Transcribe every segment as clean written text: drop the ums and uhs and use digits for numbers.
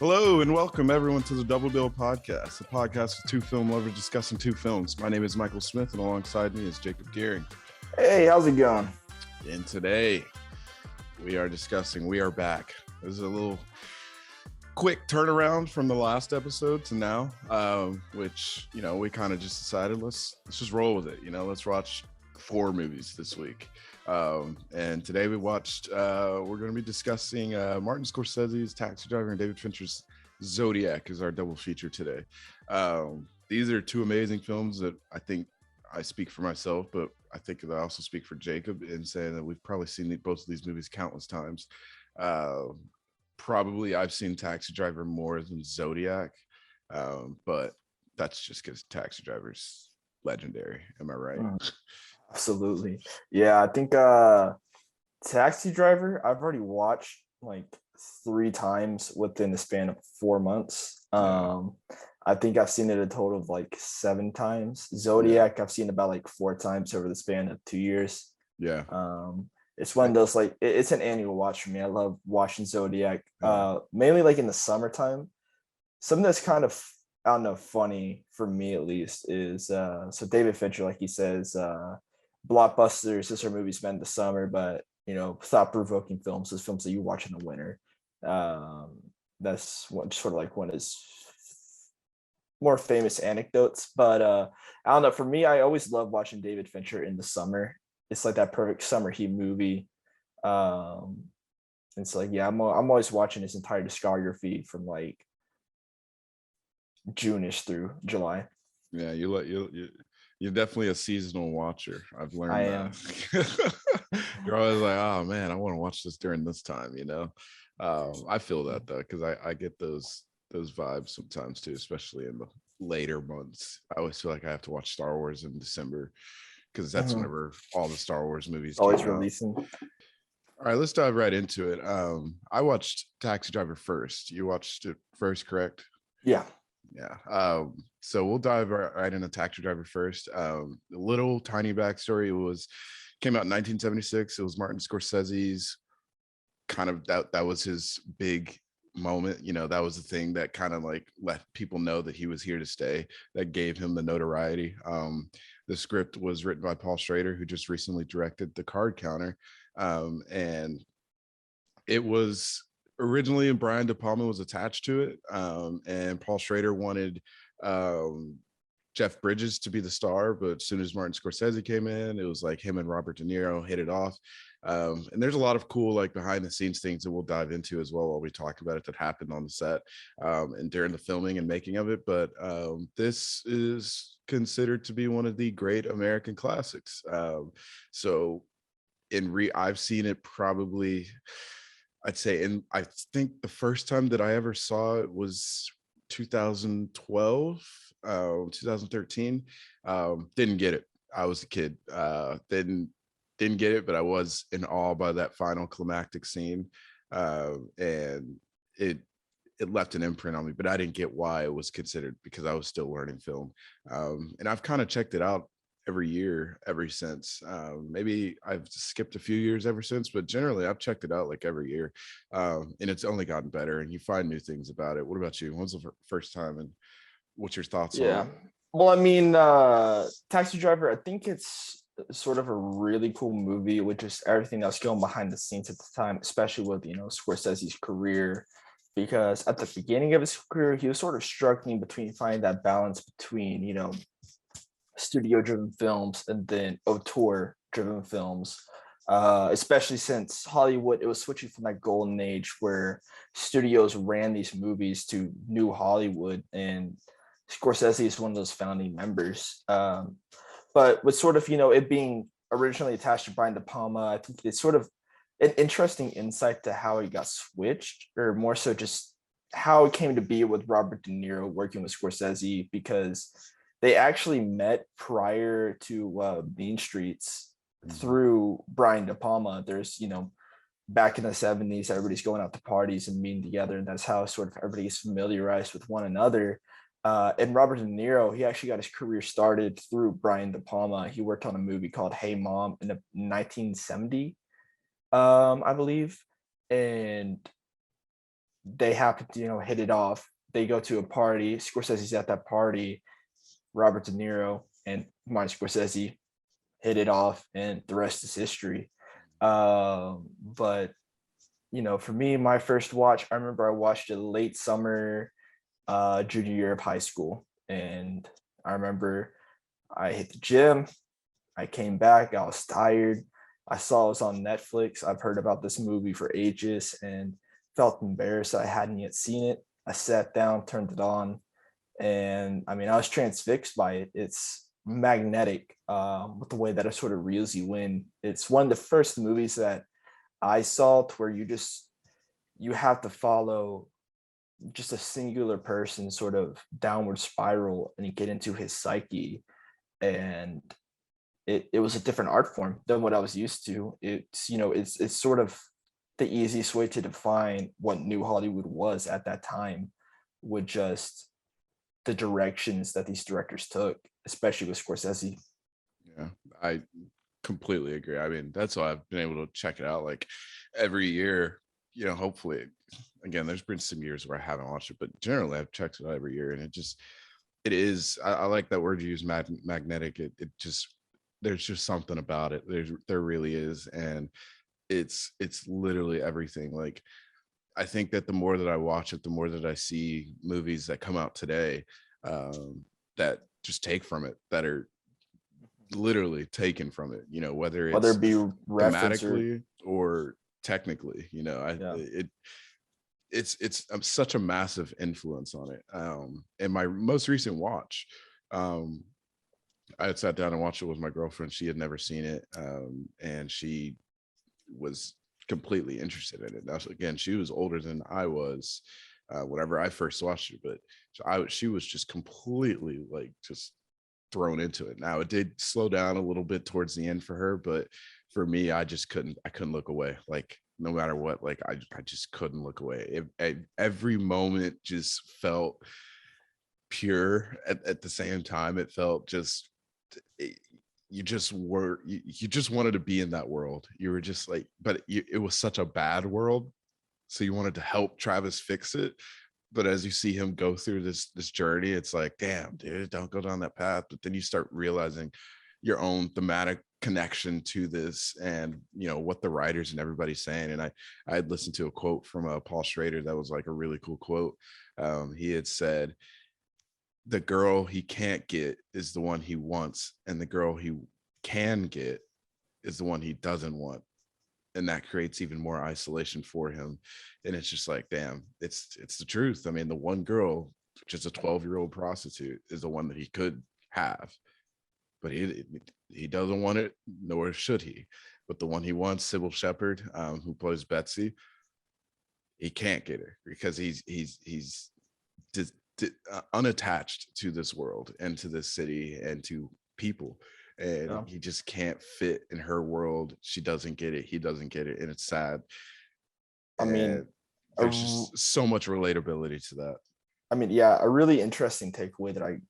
Hello and welcome everyone to the Double Bill Podcast, a podcast with two film lovers discussing two films. My name is Michael Smith and alongside me is Jacob Gearing. Hey, how's it going? And today we are back. This is a little quick turnaround from the last episode to now, which, we kind of just decided let's just roll with it. Let's watch 4 movies this week. And today we're going to be discussing Martin Scorsese's Taxi Driver and David Fincher's Zodiac is our double feature today. These are 2 amazing films that I think I speak for myself, but I think that I also speak for Jacob in saying that we've probably seen both of these movies countless times. Probably I've seen Taxi Driver more than Zodiac, but that's just because Taxi Driver's legendary. Am I right? Absolutely. Yeah, I think Taxi Driver, I've already watched like 3 times within the span of 4 months. I think I've seen it a total of like 7 times. Zodiac, I've seen about like 4 times over the span of 2 years. Yeah. It's one of those, like, it's an annual watch for me. I love watching Zodiac, mainly like in the summertime. Something that's kind of, I don't know, funny for me at least is so David Fincher, like he says, blockbusters, these are movies spent in the summer, but thought-provoking films is films that you watch in the winter. That's what sort of like one of his more famous anecdotes. But I don't know, for me, I always love watching David Fincher in the summer. It's like that perfect summer heat movie. It's like, yeah, I'm always watching his entire discography from like June-ish through July. Yeah, you're definitely a seasonal watcher. I've learned I that. You're always like, oh man, I want to watch this during this time. I feel that though, because I get those vibes sometimes too, especially in the later months. I always feel like I have to watch Star Wars in December because that's whenever all the Star Wars movies always came releasing. All right, let's dive right into it. I watched Taxi Driver first. You watched it first, correct? Yeah. So we'll dive right into Taxi Driver first. A little tiny backstory. Came out in 1976. It was Martin Scorsese's kind of that was his big moment. That was the thing that kind of like let people know that he was here to stay, that gave him the notoriety. The script was written by Paul Schrader, who just recently directed The Card Counter, and it was originally Brian De Palma was attached to it, and Paul Schrader wanted Jeff Bridges to be the star, but as soon as Martin Scorsese came in, it was like him and Robert De Niro hit it off. And there's a lot of cool like behind the scenes things that we'll dive into as well while we talk about it that happened on the set and during the filming and making of it. But this is considered to be one of the great American classics. I've seen it probably, I'd say, and I think the first time that I ever saw it was 2012, 2013. Didn't get it. I was a kid. Didn't get it, but I was in awe by that final climactic scene, and it left an imprint on me. But I didn't get why it was considered, because I was still learning film, and I've kind of checked it out every year ever since. Maybe I've skipped a few years ever since, but generally I've checked it out like every year, and it's only gotten better, and you find new things about it. What about you? When was the first time, and what's your thoughts on it? Well, I mean, Taxi Driver, I think it's sort of a really cool movie with just everything that's going behind the scenes at the time, especially with Scorsese's career, because at the beginning of his career he was sort of struggling between finding that balance between studio driven films and then auteur driven films, especially since Hollywood, it was switching from that golden age where studios ran these movies to New Hollywood, and Scorsese is one of those founding members. But with sort of, it being originally attached to Brian De Palma, I think it's sort of an interesting insight to how it got switched, or more so just how it came to be with Robert De Niro working with Scorsese, because they actually met prior to Mean Streets through Brian De Palma. There's, back in the 70s, everybody's going out to parties and meeting together, and that's how sort of everybody is familiarized with one another. And Robert De Niro, he actually got his career started through Brian De Palma. He worked on a movie called Hey Mom in 1970, I believe. And they happen to, hit it off. They go to a party. Scorsese's at that party. Robert De Niro and Martin Scorsese hit it off, and the rest is history. But for me, my first watch, I remember I watched it late summer, junior year of high school, and I remember I hit the gym. I came back. I was tired. I saw it was on Netflix. I've heard about this movie for ages and felt embarrassed I hadn't yet seen it. I sat down, turned it on, and I was transfixed by it. It's magnetic, with the way that it sort of reels you in. It's one of the first movies that I saw to where you have to follow just a singular person sort of downward spiral and you get into his psyche. And it was a different art form than what I was used to. It's sort of the easiest way to define what New Hollywood was at that time, with just the directions that these directors took, especially with Scorsese. Yeah, I completely agree. I mean, that's why I've been able to check it out like every year. Hopefully, again, there's been some years where I haven't watched it, but generally I've checked it out every year, and it is. I like that word you use, magnetic. It just, there's just something about it. There really is, and it's literally everything. Like, I think that the more that I watch it, the more that I see movies that come out today, that just take from it, that are literally taken from it, whether Whether it's it be reference thematically or technically, it's such a massive influence on it. In my most recent watch, I had sat down and watched it with my girlfriend. She had never seen it, and she was completely interested in it. Now, again, she was older than I was whenever I first watched it, but she was just completely like just thrown into it. Now, it did slow down a little bit towards the end for her, but for me, I couldn't look away. Like, no matter what, like I just couldn't look away. Every moment just felt pure. At the same time, it felt just, you just wanted to be in that world. You were just like, but it was such a bad world, so you wanted to help Travis fix it. But as you see him go through this journey, it's like, damn, dude, don't go down that path. But then you start realizing your own thematic connection to this, and what the writers and everybody's saying. And I had listened to a quote from Paul Schrader that was like a really cool quote. He had said, the girl he can't get is the one he wants, and the girl he can get is the one he doesn't want, and that creates even more isolation for him. And it's just like, damn, it's the truth. I mean, the one girl, which is a 12-year-old prostitute, is the one that he could have, but he doesn't want it, nor should he. But the one he wants, Sybil Shepherd, who plays Betsy, he can't get her because he's just unattached to this world and to this city and to people, and he just can't fit in her world. She doesn't get it, he doesn't get it, and it's sad. There's just so much relatability to that. A really interesting takeaway that I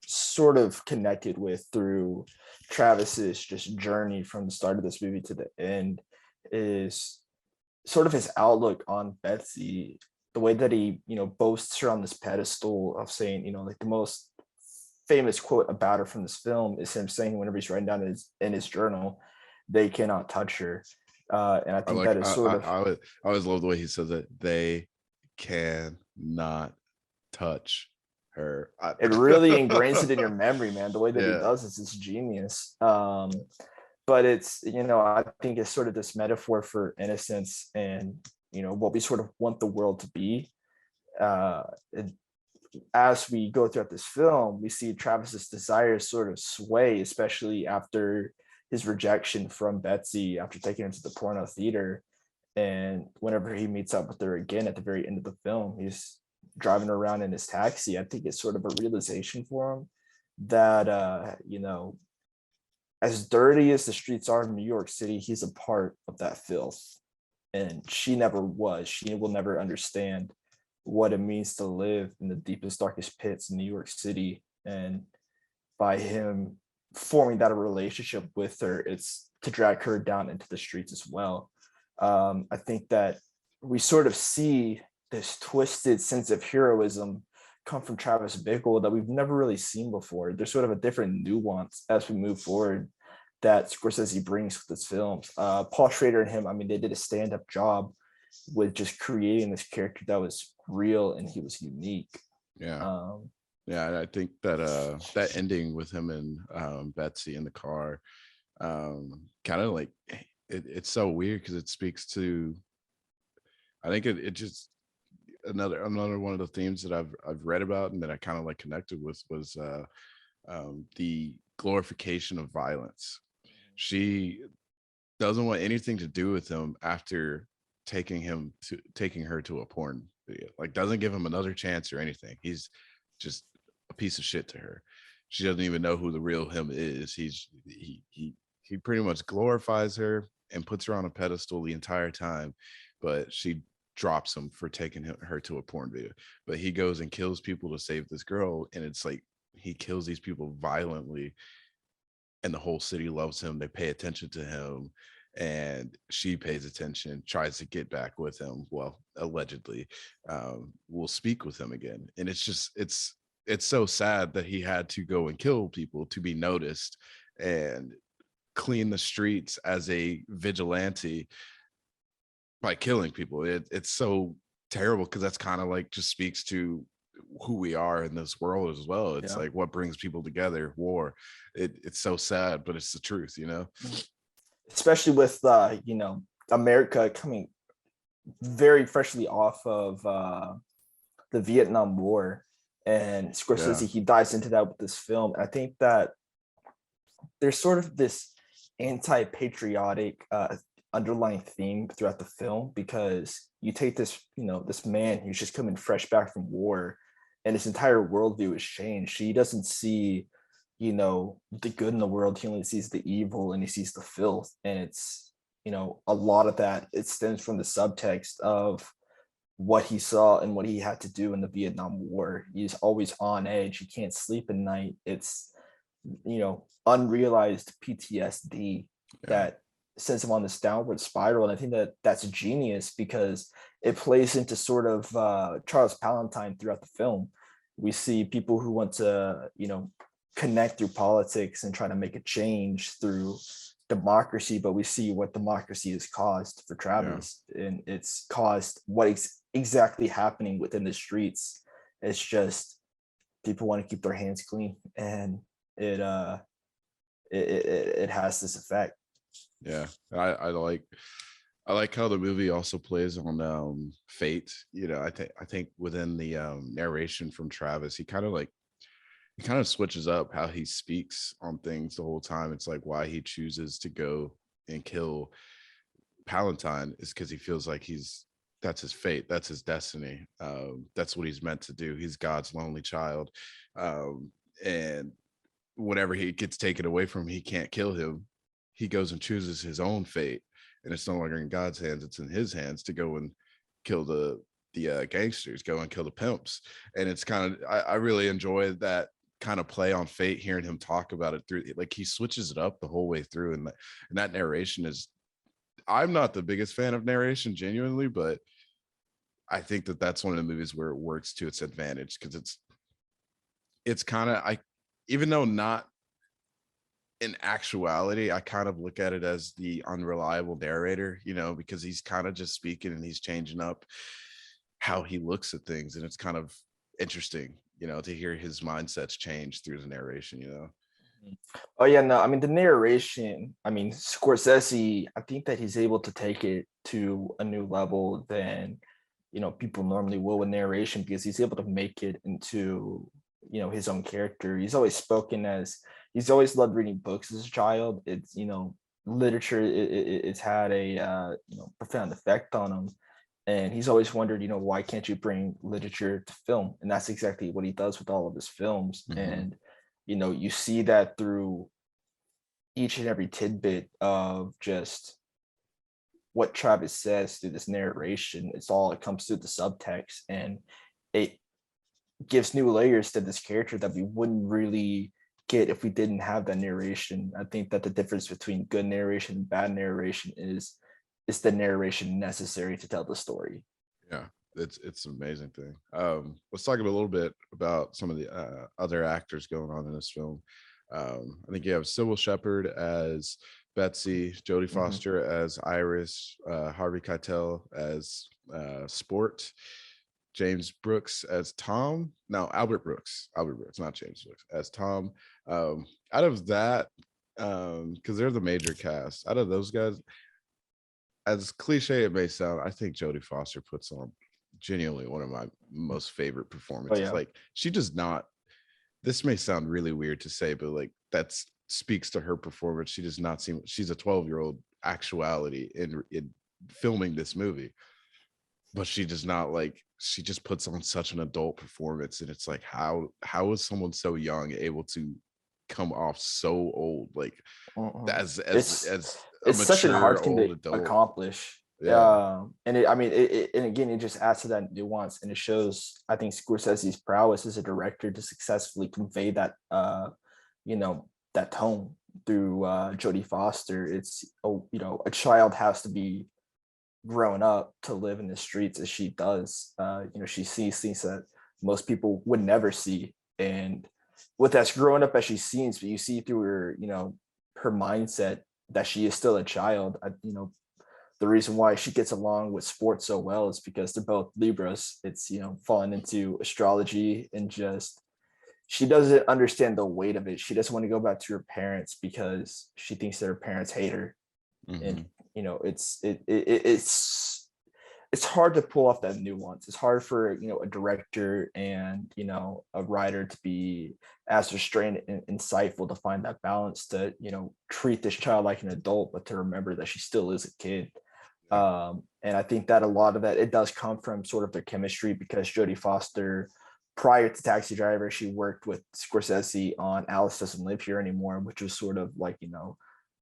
sort of connected with through Travis's just journey from the start of this movie to the end is sort of his outlook on Betsy. The way that he boasts her on this pedestal of saying, like, the most famous quote about her from this film is him saying, whenever he's writing down in his journal, they cannot touch her. And I think that is sort of, I always love the way he says it. They cannot touch her. It really ingrains it in your memory, man. The way that he does this is genius. But it's, I think it's sort of this metaphor for innocence and, what we sort of want the world to be. As we go throughout this film, we see Travis's desires sort of sway, especially after his rejection from Betsy after taking him to the porno theater. And whenever he meets up with her again at the very end of the film, he's driving around in his taxi. I think it's sort of a realization for him that, as dirty as the streets are in New York City, he's a part of that filth. And she never was. She will never understand what it means to live in the deepest, darkest pits in New York City. And by him forming that relationship with her, it's to drag her down into the streets as well. I think that we sort of see this twisted sense of heroism come from Travis Bickle that we've never really seen before. There's sort of a different nuance as we move forward that Scorsese brings with his films. Paul Schrader and him, I mean, they did a stand-up job with just creating this character that was real and he was unique. Yeah. Um, Yeah, I think that that ending with him and Betsy in the car, kind of like it's so weird because it speaks to, I think it just another one of the themes that I've read about and that I kind of like connected with was the glorification of violence. She doesn't want anything to do with him after taking her to a porn video. Like, doesn't give him another chance or anything. He's just a piece of shit to her. She doesn't even know who the real him is. He pretty much glorifies her and puts her on a pedestal the entire time, but she drops him for taking her to a porn video. But he goes and kills people to save this girl, and it's like he kills these people violently, and the whole city loves him. They pay attention to him, and she pays attention, tries to get back with him. Well, allegedly, will speak with him again. And it's just, it's so sad that he had to go and kill people to be noticed and clean the streets as a vigilante by killing people. It's so terrible because that's kind of like just speaks to who we are in this world as well. It's like what brings people together, war. It's so sad, but it's the truth, you know. especially with you know, America coming very freshly off of the Vietnam War, and Scorsese, he dives into that with this film. I think that there's sort of this anti-patriotic underlying theme throughout the film, because you take this, you know, this man who's just coming fresh back from war, and his entire worldview is changed. He doesn't see, you know, the good in the world. He only sees the evil and he sees the filth. And it's, you know, a lot of that, it stems from the subtext of what he saw and what he had to do in the Vietnam War. He's always on edge. He can't sleep at night. It's, you know, unrealized PTSD that sends him on this downward spiral. And I think that that's a genius because it plays into sort of Charles Palantine throughout the film. We see people who want to, you know, connect through politics and try to make a change through democracy, but we see what democracy has caused for Travis, and it's caused what is exactly happening within the streets. It's just people want to keep their hands clean, and it has this effect. Yeah, I like how the movie also plays on fate. You know, I think within the narration from Travis, he kind of switches up how he speaks on things the whole time. It's like why he chooses to go and kill Palantine is because he feels like that's his fate, that's his destiny. That's what he's meant to do. He's God's lonely child, and whenever he gets taken away from him, he can't kill him. He goes and chooses his own fate, and it's no longer in God's hands; it's in his hands to go and kill the gangsters, go and kill the pimps. And it's kind of I really enjoy that kind of play on fate, hearing him talk about it through, like he switches it up the whole way through, and that narration is, I'm not the biggest fan of narration genuinely, but I think that that's one of the movies where it works to its advantage because it's kind of, I even though not in actuality, I kind of look at it as the unreliable narrator, you know, because he's kind of just speaking and he's changing up how he looks at things, and it's kind of interesting, you know, to hear his mindsets change through the narration, you know. Oh yeah, no, I mean the narration, I mean Scorsese, I think that he's able to take it to a new level than, you know, people normally will with narration, because he's able to make it into, you know, his own character. He's always spoken as, he's always loved reading books as a child. It's, you know, literature, it's had a you know, profound effect on him. And he's always wondered, you know, why can't you bring literature to film? And that's exactly what he does with all of his films. And you know, you see that through each and every tidbit of just what Travis says through this narration. It's all, it comes through the subtext, and it gives new layers to this character that we wouldn't really get if we didn't have that narration. I think that the difference between good narration and bad narration is is the narration necessary to tell the story. Yeah, it's an amazing thing. Let's talk a little bit about some of the other actors going on in this film. I think you have Sybil Shepherd as Betsy, Jodie Foster as Iris, Harvey Keitel as Sport, James Brooks as Tom. No, Albert Brooks, not James Brooks, as Tom. Out of that, because they're the major cast, out of those guys, as cliche it may sound, I think Jodie Foster puts on genuinely one of my most favorite performances. yeah. Like, she does not, this may sound really weird to say, but like, that speaks to her performance. She does not seem, she's a 12-year-old actuality in filming this movie, but she does not, like, she just puts on such an adult performance. And it's like, how is someone so young able to come off so old, like, as a it's such a mature hard thing old to adult? accomplish. Yeah. And it, I mean, and again, it just adds to that nuance, and it shows, I think, Scorsese's prowess as a director to successfully convey that, that tone through Jodie Foster. It's, a child has to be grown up to live in the streets as she does. She sees things that most people would never see, and with as grown up as she seems, but you see through her, her mindset that she is still a child. The reason why she gets along with sports so well is because they're both Libras. It's, falling into astrology, and just, she doesn't understand the weight of it. She doesn't want to go back to her parents because she thinks that her parents hate her. And it's hard to pull off that nuance. It's hard for a director and a writer to be as restrained and insightful to find that balance, to treat this child like an adult, but to remember that she still is a kid. And I think that a lot of that, it does come from sort of their chemistry, because Jodie Foster, prior to Taxi Driver, she worked with Scorsese on Alice Doesn't Live Here Anymore, which was sort of like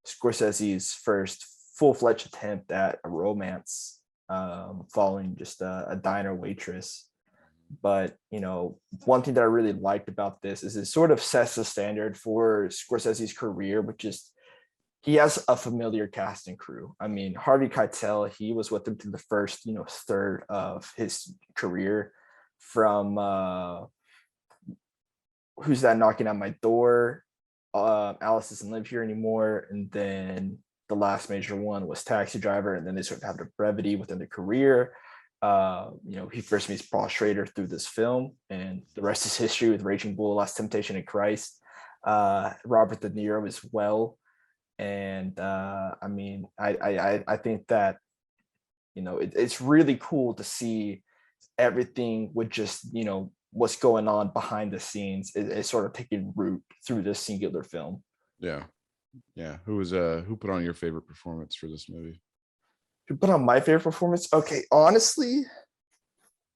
Scorsese's first full-fledged attempt at a romance, following just a diner waitress. But one thing that I really liked about this is it sort of sets the standard for Scorsese's career, which is, he has a familiar cast and crew. I mean, Harvey Keitel, he was with him through the first third of his career, from Who's That Knocking at My Door, Alice Doesn't Live Here Anymore, and then the last major one was Taxi Driver, and then they sort of have the brevity within their career. He first meets Paul Schrader through this film, and the rest is history with Raging Bull, Last Temptation of Christ, Robert De Niro as well. And I mean, I think that it's really cool to see everything with just what's going on behind the scenes is sort of taking root through this singular film. Yeah. Who put on your favorite performance for this movie? Who put on my favorite performance? Okay, honestly,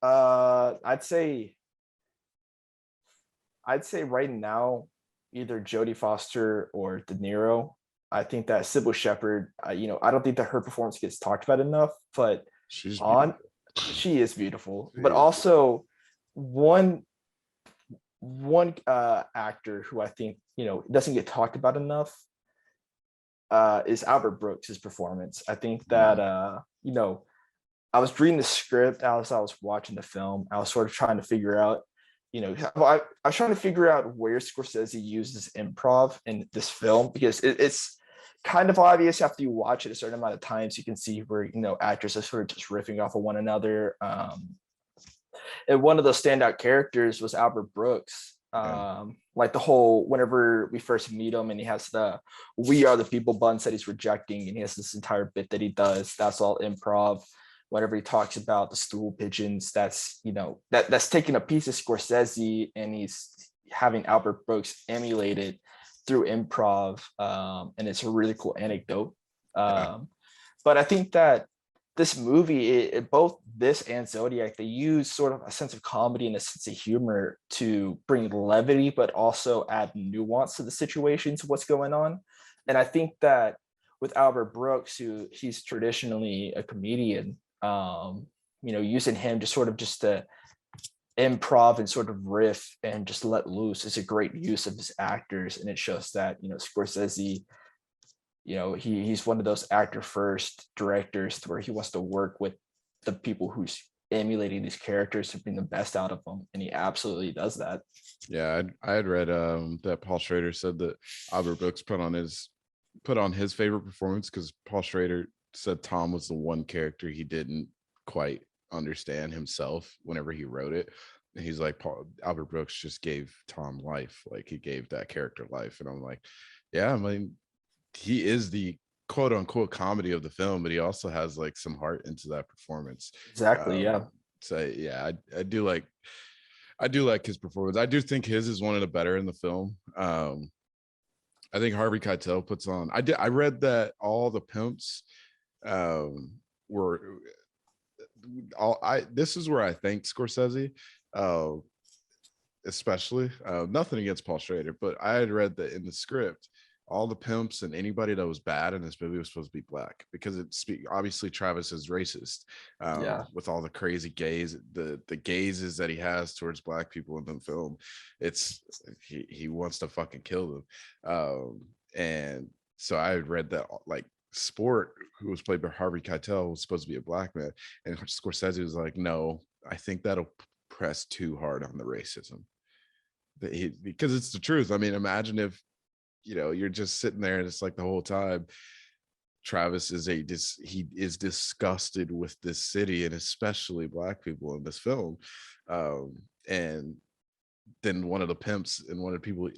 I'd say right now, either Jodie Foster or De Niro. I think that Sybil Shepherd, I don't think that her performance gets talked about enough, but she is beautiful. But also, one actor who I think doesn't get talked about enough is Albert Brooks' performance. I think that I was reading the script as I was watching the film. I was sort of trying to figure out, I was trying to figure out where Scorsese uses improv in this film, because it's kind of obvious after you watch it a certain amount of times. You can see where actors are sort of just riffing off of one another. And one of the standout characters was Albert Brooks. Like the whole, whenever we first meet him and he has the "We Are the People" buns that he's rejecting, and he has this entire bit that he does, that's all improv. Whenever he talks about the stool pigeons, that's that's taking a piece of Scorsese and he's having Albert Brooks emulate it through improv, and it's a really cool anecdote. But I think that this movie, both this and Zodiac, they use sort of a sense of comedy and a sense of humor to bring levity, but also add nuance to the situation, to what's going on. And I think that with Albert Brooks, who he's traditionally a comedian, using him to sort of just to improv and sort of riff and just let loose is a great use of his actors. And it shows that Scorsese he's one of those actor first directors where he wants to work with the people who's emulating these characters to bring the best out of them, and he absolutely does that. Yeah, I had read that Paul Schrader said that Albert Brooks put on his favorite performance because Paul Schrader said Tom was the one character he didn't quite understand himself whenever he wrote it. And he's like, Albert Brooks just gave Tom life, like he gave that character life. And I'm like, yeah, I mean, he is the quote unquote comedy of the film, but he also has like some heart into that performance. Exactly. Yeah. So yeah, I do like his performance. I do think his is one of the better in the film. I think Harvey Keitel puts on. I read that all the pimps were all. This is where I thank Scorsese, especially. Nothing against Paul Schrader, but I had read that in the script, all the pimps and anybody that was bad in this movie was supposed to be black because obviously Travis is racist, with all the crazy gaze, the gazes that he has towards black people in the film. It's he wants to fucking kill them, and so I had read that like Sport, who was played by Harvey Keitel, was supposed to be a black man, and Scorsese was like, no, I think that'll press too hard on the racism. Because it's the truth. I mean, imagine if you're just sitting there and it's like the whole time Travis he is disgusted with this city and especially black people in this film, and then one of the pimps and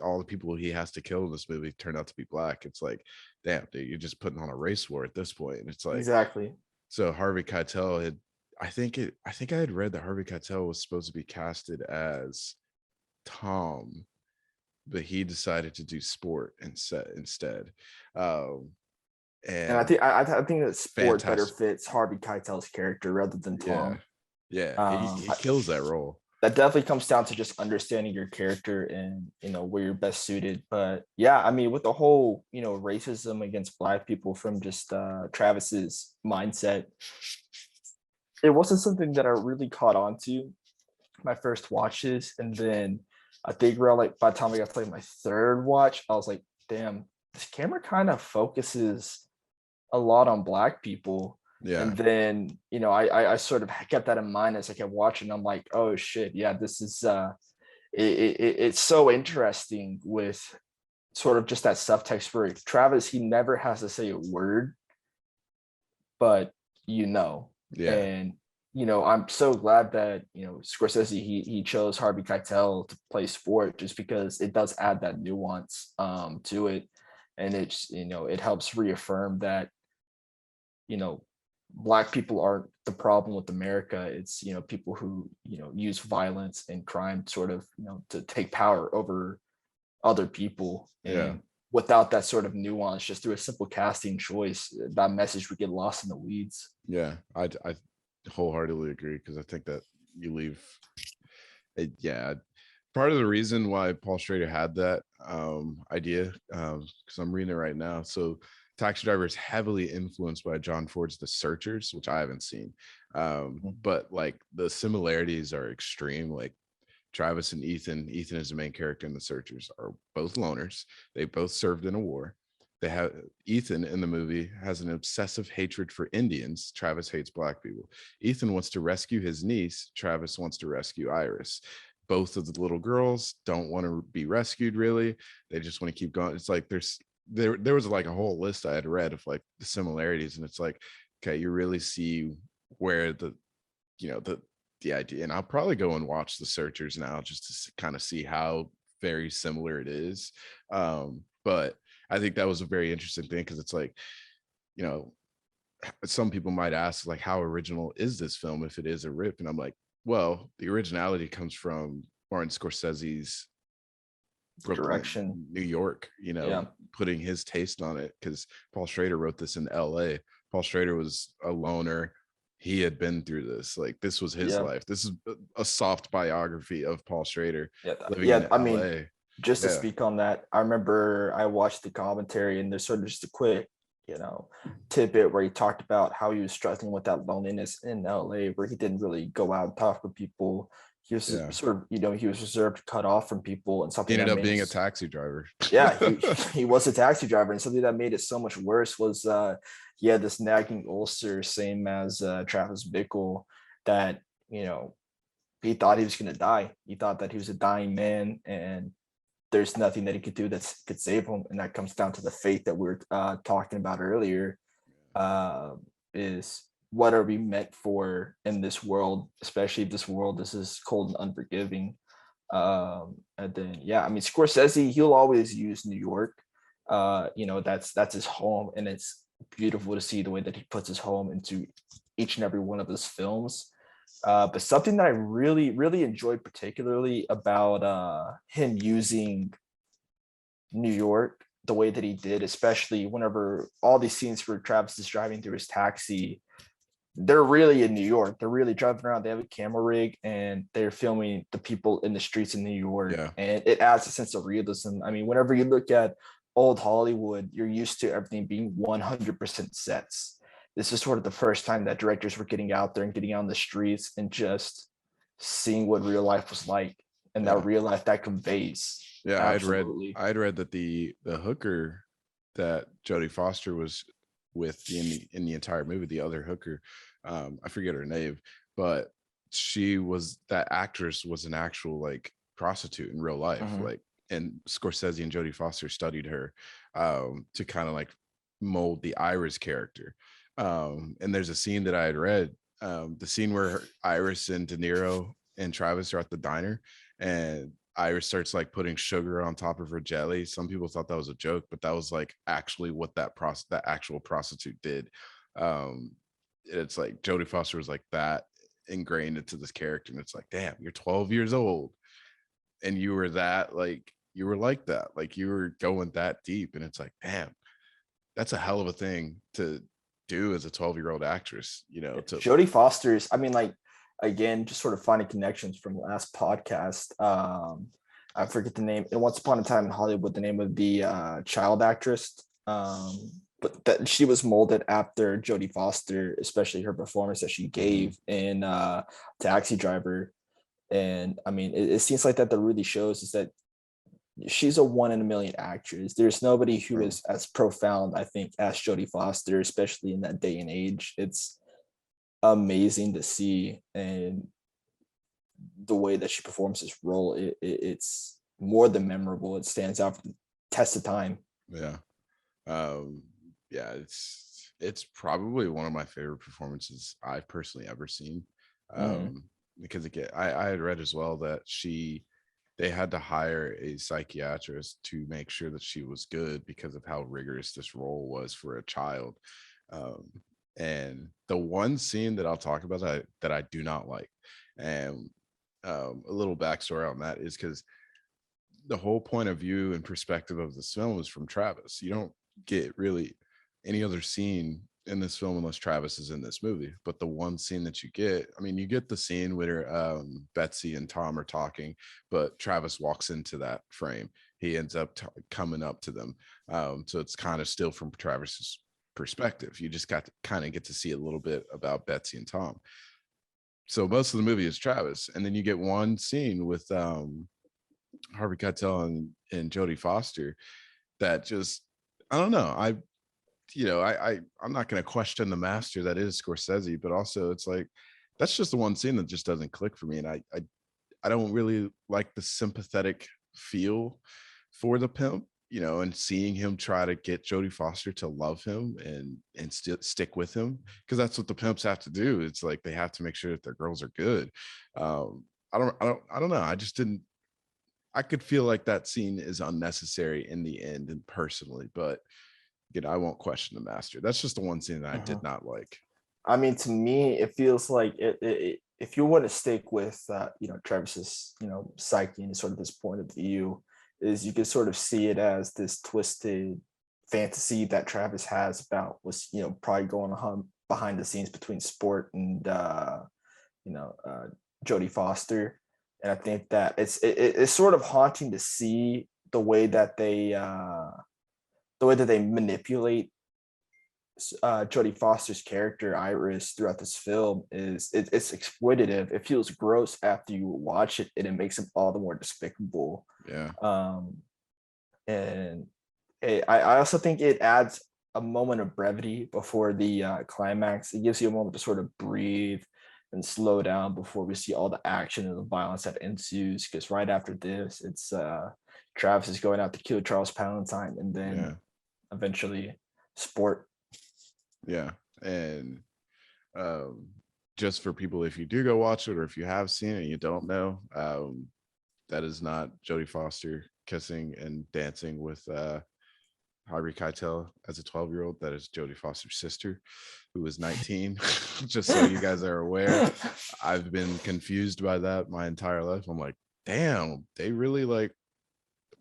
all the people he has to kill in this movie turn out to be black. It's like, damn, dude, you're just putting on a race war at this point. And it's like, exactly. So Harvey Keitel I think I had read that Harvey Keitel was supposed to be casted as Tom, but he decided to do Sport instead. And I think that Sport better fits Harvey Keitel's character rather than Tom. Yeah, he kills that role. That definitely comes down to just understanding your character and where you're best suited. But yeah, I mean, with the whole racism against black people from just Travis's mindset, it wasn't something that I really caught on to my first watches, and then I think around like by the time I got to like my third watch, I was like, damn, this camera kind of focuses a lot on black people. Yeah. And then I sort of kept that in mind as I kept watching. I'm like, oh shit, yeah, this is it's so interesting with sort of just that subtext where Travis, he never has to say a word, but and I'm so glad that Scorsese he chose Harvey Keitel to play Sport, just because it does add that nuance to it, and it's it helps reaffirm that black people aren't the problem with America. It's people who use violence and crime sort of to take power over other people, and without that sort of nuance, just through a simple casting choice, that message would get lost in the weeds. Yeah, I wholeheartedly agree, because I think that you leave part of the reason why Paul Schrader had that idea, because I'm reading it right now. So Taxi Driver is heavily influenced by John Ford's The Searchers, which I haven't seen, but like the similarities are extreme. Like Travis and Ethan is the main character in The Searchers, are both loners. They both served in a war. They have Ethan in the movie has an obsessive hatred for Indians. Travis hates black people. Ethan wants to rescue his niece. Travis wants to rescue Iris. Both of the little girls don't want to be rescued, really. They just want to keep going. It's like there was like a whole list I had read of like the similarities, and it's like, okay, you really see where the idea. And I'll probably go and watch The Searchers now just to kind of see how very similar it is. But I think that was a very interesting thing, because it's like, some people might ask, like, how original is this film if it is a rip? And I'm like, well, the originality comes from Martin Scorsese's Brooklyn, direction, New York, putting his taste on it, because Paul Schrader wrote this in LA. Paul Schrader was a loner. He had been through this. Like, this was his life. This is a soft biography of Paul Schrader living in LA. Mean, just to speak on that, I remember I watched the commentary, and there's sort of just a quick tidbit where he talked about how he was struggling with that loneliness in LA, where he didn't really go out and talk with people. he was Yeah. sort of, he was reserved, cut off from people, and He something ended that up being a made taxi driver. yeah, he was a taxi driver, and something that made it so much worse was he had this nagging ulcer, same as Travis Bickle, that he thought he was going to die. He thought that he was a dying man, and there's nothing that he could do that could save him. And that comes down to the faith that we were talking about earlier. Is what are we meant for in this world, especially if this world is as cold and unforgiving. And then I mean, Scorsese, he'll always use New York. That's his home, and it's beautiful to see the way that he puts his home into each and every one of his films. But something that I really, really enjoyed particularly about him using New York the way that he did, especially whenever all these scenes where Travis is driving through his taxi, they're really in New York. They're really driving around. They have a camera rig and they're filming the people in the streets in New York. Yeah. And it adds a sense of realism. I mean, whenever you look at old Hollywood, you're used to everything being 100% sets. This is sort of the first time that directors were getting out there and getting on the streets and just seeing what real life was like, and that real life that conveys. Yeah, Absolutely. I'd read that the hooker that Jodie Foster was with in the entire movie, the other hooker, I forget her name, but that actress was an actual like prostitute in real life. Like, and Scorsese and Jodie Foster studied her to kind of like mold the Iris character. And there's a scene that I had read, the scene where Iris and De Niro and Travis are at the diner, and Iris starts like putting sugar on top of her jelly. Some people thought that was a joke, but that was like actually what that actual prostitute did. It's like Jodie Foster was like that ingrained into this character, and it's like, damn, you're 12 years old and you were like that, like you were going that deep, and it's like, damn, that's a hell of a thing to do as a 12-year-old actress, to Jodie Foster's, I mean, like, again, just sort of finding connections from last podcast. I forget the name. And Once Upon a Time in Hollywood, the name of the child actress. But that she was molded after Jodie Foster, especially her performance that she gave in Taxi Driver. And I mean, it seems like that really shows is that she's a 1 in a million actress. There's nobody who is as profound, I think, as Jodie Foster, especially in that day and age. It's amazing to see, and the way that she performs this role, it's more than memorable. It stands out for the test of time. It's probably one of my favorite performances I've personally ever seen, because again, I had read as well that they had to hire a psychiatrist to make sure that she was good because of how rigorous this role was for a child. And the one scene that I'll talk about that I do not like, and a little backstory on that, is because the whole point of view and perspective of this film is from Travis. You don't get really any other scene in this film unless Travis is in this movie. But the one scene that you get, I mean, you get the scene where Betsy and Tom are talking, but Travis walks into that frame. He ends up coming up to them. So it's kind of still from Travis's perspective. You just got to kind of get to see a little bit about Betsy and Tom. So most of the movie is Travis, and then you get one scene with Harvey Keitel and Jodie Foster that just, I don't know. I'm not going to question the master that is Scorsese, but also it's like, that's just the one scene that just doesn't click for me. And I don't really like the sympathetic feel for the pimp, and seeing him try to get Jodie Foster to love him and stick with him, because that's what the pimps have to do. It's like they have to make sure that their girls are good. I don't know. I could feel like that scene is unnecessary in the end, and personally, but I won't question the master. That's just the one scene that I did not like. I mean, to me, it feels like if you want to stick with Travis's psyche and sort of his point of view, is you can sort of see it as this twisted fantasy that Travis has about what's probably going on behind the scenes between Sport and Jodie Foster. And I think that it's sort of haunting to see the way that they manipulate Jodie Foster's character Iris throughout this film is it's exploitative. It feels gross after you watch it, and it makes him all the more despicable. Yeah. And I also think it adds a moment of brevity before the climax. It gives you a moment to sort of breathe and slow down before we see all the action and the violence that ensues. Because right after this, it's Travis is going out to kill Charles Palantine, and then eventually Sport. Yeah. And just for people, if you do go watch it, or if you have seen it and you don't know, that is not Jodie Foster kissing and dancing with Harvey Keitel as a 12-year-old. That is Jodie Foster's sister, who is 19. Just so you guys are aware. I've been confused by that my entire life. I'm like, damn, they really like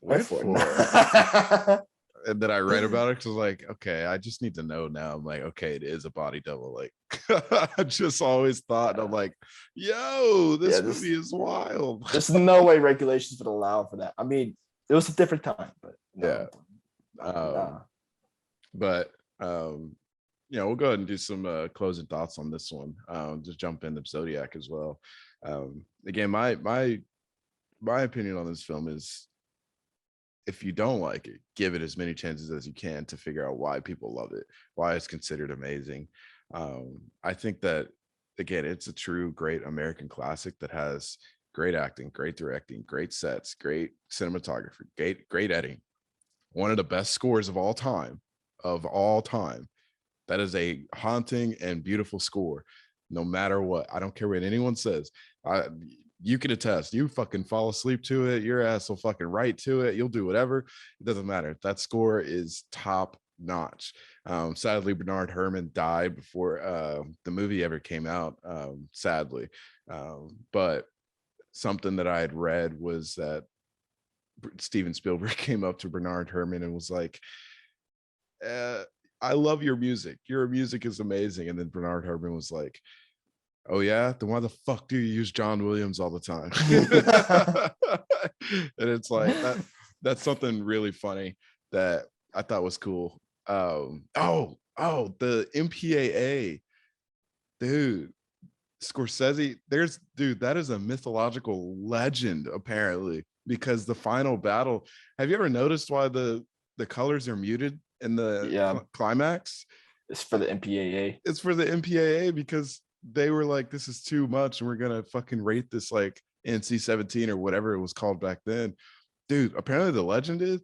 went for it. And then I read about it because I was like, okay, I just need to know now. I'm like, okay, it is a body double. Like, I just always thought, I'm like, yo, this movie is wild. There's no way regulations would allow for that. I mean, it was a different time, but no. We'll go ahead and do some closing thoughts on this one. Just jump into Zodiac as well. Again, my opinion on this film is, if you don't like it, give it as many chances as you can to figure out why people love it, why it's considered amazing. I think that, again, it's a true great American classic that has great acting, great directing, great sets, great cinematography, great editing. One of the best scores of all time. That is a haunting and beautiful score, no matter what. I don't care what anyone says. You can attest. You fucking fall asleep to it. Your ass will fucking write to it. You'll do whatever. It doesn't matter. That score is top notch. Sadly, Bernard Herrmann died before the movie ever came out. Sadly, but something that I had read was that Steven Spielberg came up to Bernard Herrmann and was like, I love your music. Your music is amazing. And then Bernard Herrmann was like, oh yeah, then why the fuck do you use John Williams all the time? And it's like that's something really funny that I thought was cool. The MPAA, dude, Scorsese, that is a mythological legend apparently, because the final battle, have you ever noticed why the colors are muted in the climax? It's for the MPAA. It's for the MPAA because they were like, this is too much and we're gonna fucking rate this like NC-17 or whatever it was called back then. Dude, apparently the legend is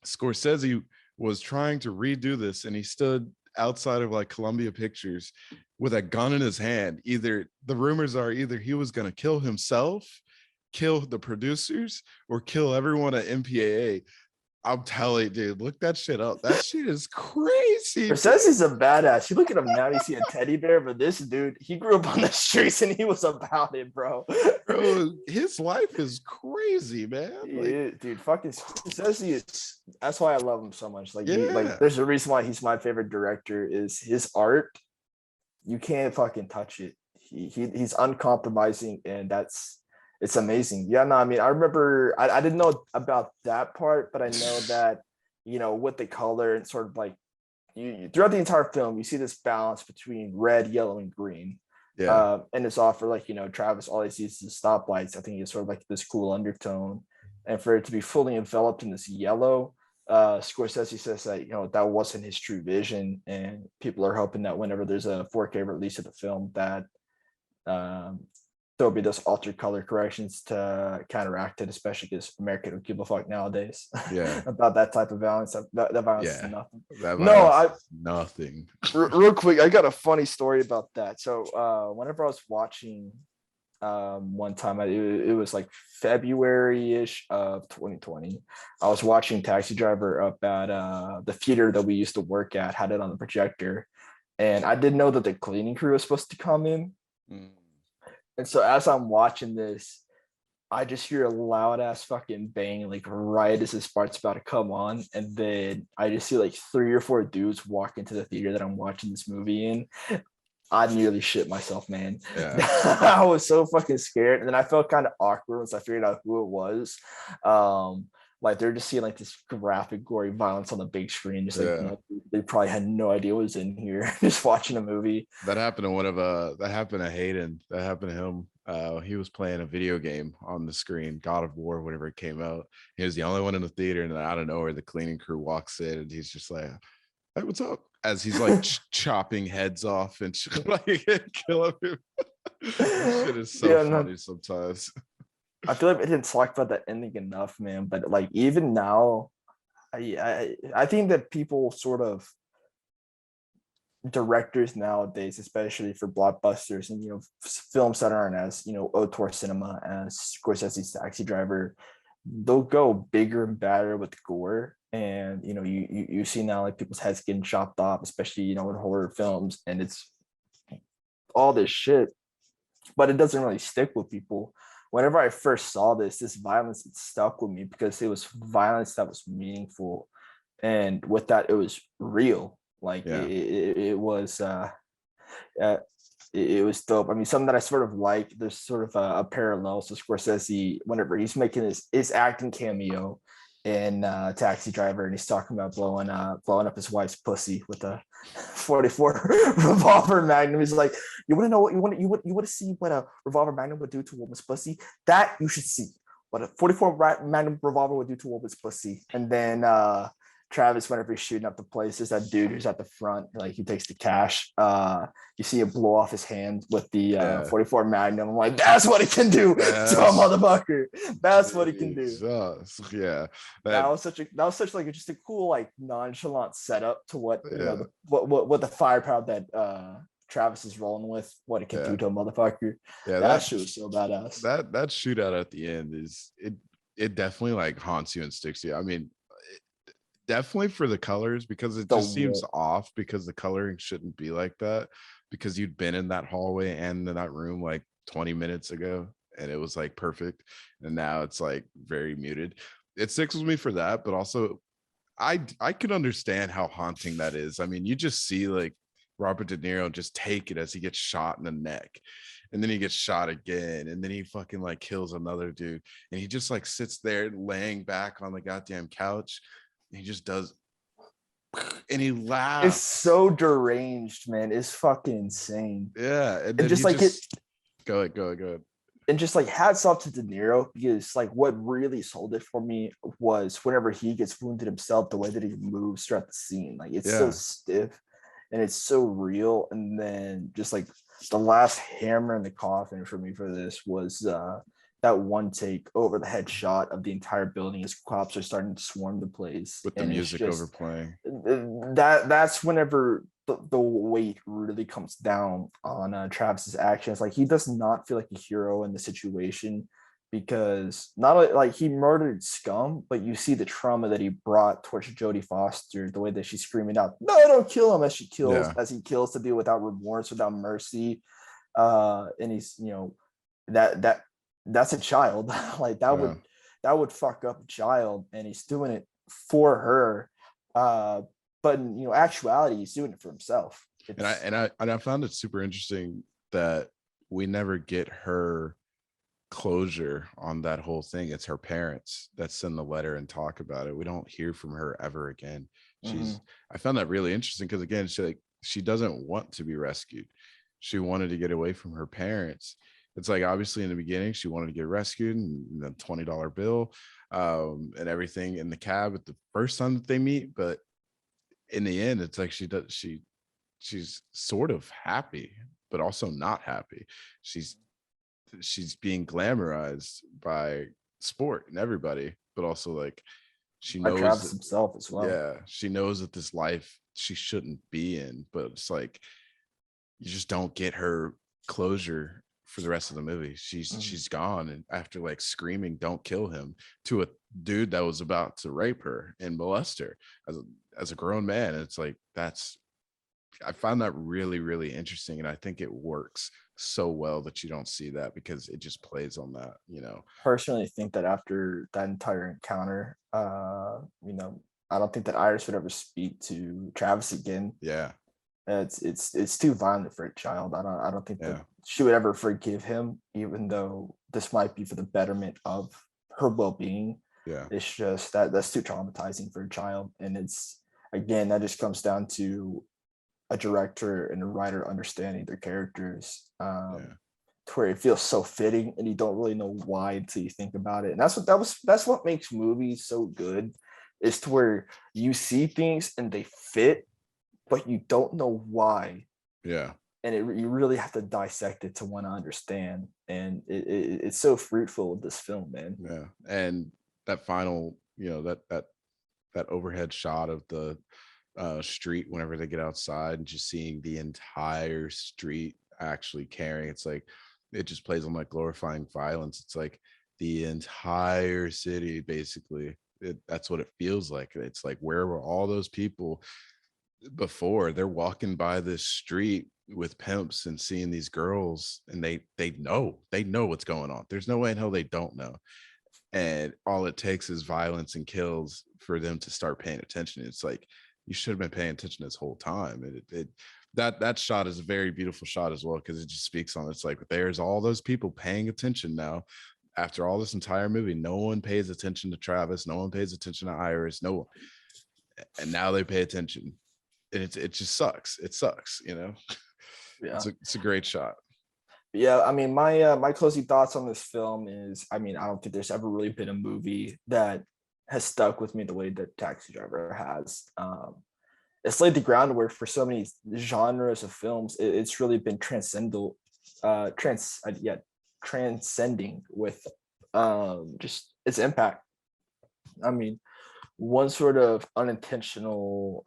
Scorsese was trying to redo this and he stood outside of like Columbia Pictures with a gun in his hand. Either the rumors are either he was gonna kill himself, kill the producers, or kill everyone at MPAA. I'm telling you, dude, look that shit up. That shit is crazy. Scorsese's a badass. You look at him now, you see a teddy bear, but this dude, he grew up on the streets and he was about it, bro. Bro, his life is crazy, man. Like, dude, fucking Scorsese is. That's why I love him so much. Like, there's a reason why he's my favorite director. Is his art. You can't fucking touch it. He's uncompromising, and it's amazing. Yeah, no, I mean, I remember I didn't know about that part, but I know that, with the color and sort of like you throughout the entire film, you see this balance between red, yellow, and green. Yeah. And it's all for like, Travis always uses stoplights. I think it's sort of like this cool undertone. And for it to be fully enveloped in this yellow, Scorsese says that, that wasn't his true vision. And people are hoping that whenever there's a 4K release of the film, that there'll be those altered color corrections to counteract it, especially because America don't give a fuck nowadays. Yeah. About that type of violence. That violence is nothing. Nothing. Real quick, I got a funny story about that. So whenever I was watching one time, it was like February-ish of 2020. I was watching Taxi Driver up at the theater that we used to work at, had it on the projector. And I didn't know that the cleaning crew was supposed to come in. And so as I'm watching this, I just hear a loud ass fucking bang, like right as this part's about to come on. And then I just see like 3 or 4 dudes walk into the theater that I'm watching this movie in. I nearly shit myself, man. Yeah. I was so fucking scared. And then I felt kind of awkward once I figured out who it was. Like they're just seeing like this graphic, gory violence on the big screen. Just like, Yeah. they probably had no idea what was in here, just watching a movie. That happened to that happened to Hayden. That happened to him. He was playing a video game on the screen, God of War, whenever it came out. He was the only one in the theater, and then out of nowhere, the cleaning crew walks in, and he's just like, "Hey, what's up?" As he's like chopping heads off and like killing him. This shit is so funny sometimes. I feel like I didn't talk about that ending enough, man. But like even now, I think that people sort of directors nowadays, especially for blockbusters and films that aren't as auteur cinema as Scorsese's Taxi Driver, they'll go bigger and badder with gore. And you see now like people's heads getting chopped off, especially in horror films, and it's all this shit, but it doesn't really stick with people. Whenever I first saw this violence, it stuck with me because it was violence that was meaningful, and with that, it was real. Like it was it was dope. I mean, something that I sort of like. There's sort of a parallel to Scorsese whenever he's making his acting cameo in Taxi Driver, and he's talking about blowing up his wife's pussy with a 44 revolver Magnum. He's like, you want to know what you want to see what a revolver Magnum would do to a woman's pussy? That you should see what a 44 Magnum revolver would do to a woman's pussy. And then Travis, whenever he's shooting up the place, there's that dude who's at the front, like he takes the cash. You see him blow off his hand with the 44 Magnum. I'm like, that's what he can do to a motherfucker. That's what he can do. Yeah, that was such like just a cool like nonchalant setup to what what the firepower that Travis is rolling with, what it can do to a motherfucker. Yeah, that shit was so badass. That shootout at the end is it definitely like haunts you and sticks to you. I mean, definitely for the colors, because it just seems off, because the coloring shouldn't be like that, because you'd been in that hallway and in that room like 20 minutes ago and it was like perfect, and now it's like very muted. It sticks with me for that, but also I could understand how haunting that is. I mean, you just see like Robert De Niro just take it as he gets shot in the neck, and then he gets shot again, and then he fucking like kills another dude, and he just like sits there laying back on the goddamn couch. He just does, and he laughs. It's so deranged, man. It's fucking insane. Yeah, and just like go ahead. And just like hats off to De Niro, because like what really sold it for me was whenever he gets wounded himself, the way that he moves throughout the scene. Like it's so stiff and it's so real. And then just like the last hammer in the coffin for me for this was that one take over the head shot of the entire building as cops are starting to swarm the place with the music overplaying. That's whenever the weight really comes down on Travis's actions. Like he does not feel like a hero in the situation, because not only like he murdered scum, but you see the trauma that he brought towards Jodie Foster, the way that she's screaming out, "No, don't kill him!" as she kills, as he kills to do without remorse, without mercy. And he's that's a child. Like that would fuck up a child, and he's doing it for her. But in actuality, he's doing it for himself. And I found it super interesting that we never get her closure on that whole thing. It's her parents that send the letter and talk about it. We don't hear from her ever again. I found that really interesting, because again, she doesn't want to be rescued. She wanted to get away from her parents. It's like, obviously in the beginning she wanted to get rescued, and the $20 bill and everything in the cab at the first time that they meet, but in the end it's like she's sort of happy but also not happy. She's being glamorized by sport and everybody, but also like she knows Travis himself as well. Yeah, she knows that this life she shouldn't be in, but it's like you just don't get her closure for the rest of the movie. She's gone, and after like screaming "don't kill him" to a dude that was about to rape her and molest her as a grown man, it's like I found that really, really interesting, and I think it works so well that you don't see that, because it just plays on that. Personally, I think that after that entire encounter, I don't think that Iris would ever speak to Travis again. Yeah, it's too violent for a child. I don't think that she would ever forgive him, even though this might be for the betterment of her well-being. Yeah. It's just that's too traumatizing for a child. And it's, again, that just comes down to a director and a writer understanding their characters, Yeah. to where it feels so fitting and you don't really know why until you think about it. And that's what makes movies so good, is to where you see things and they fit, but you don't know why. Yeah. And you really have to dissect it to want to understand. And it's so fruitful with this film, man. Yeah. And that final, that overhead shot of the street whenever they get outside and just seeing the entire street actually carrying, it's like it just plays on like glorifying violence. It's like the entire city basically. That's what it feels like. It's like, where were all those people before? They're walking by this street with pimps and seeing these girls, and they know what's going on. There's no way in hell they don't know. And all it takes is violence and kills for them to start paying attention. It's like, you should have been paying attention this whole time. That shot is a very beautiful shot as well, because it just speaks on, it's like, there's all those people paying attention now. After all this entire movie, no one pays attention to Travis, no one pays attention to Iris, no one. And now they pay attention. And it just sucks. It sucks. Yeah. It's a great shot. Yeah, I mean, my closing thoughts on this film is, I mean, I don't think there's ever really been a movie that has stuck with me the way that Taxi Driver has. It's laid the groundwork for so many genres of films. It's really been transcending with just its impact. I mean, one sort of unintentional,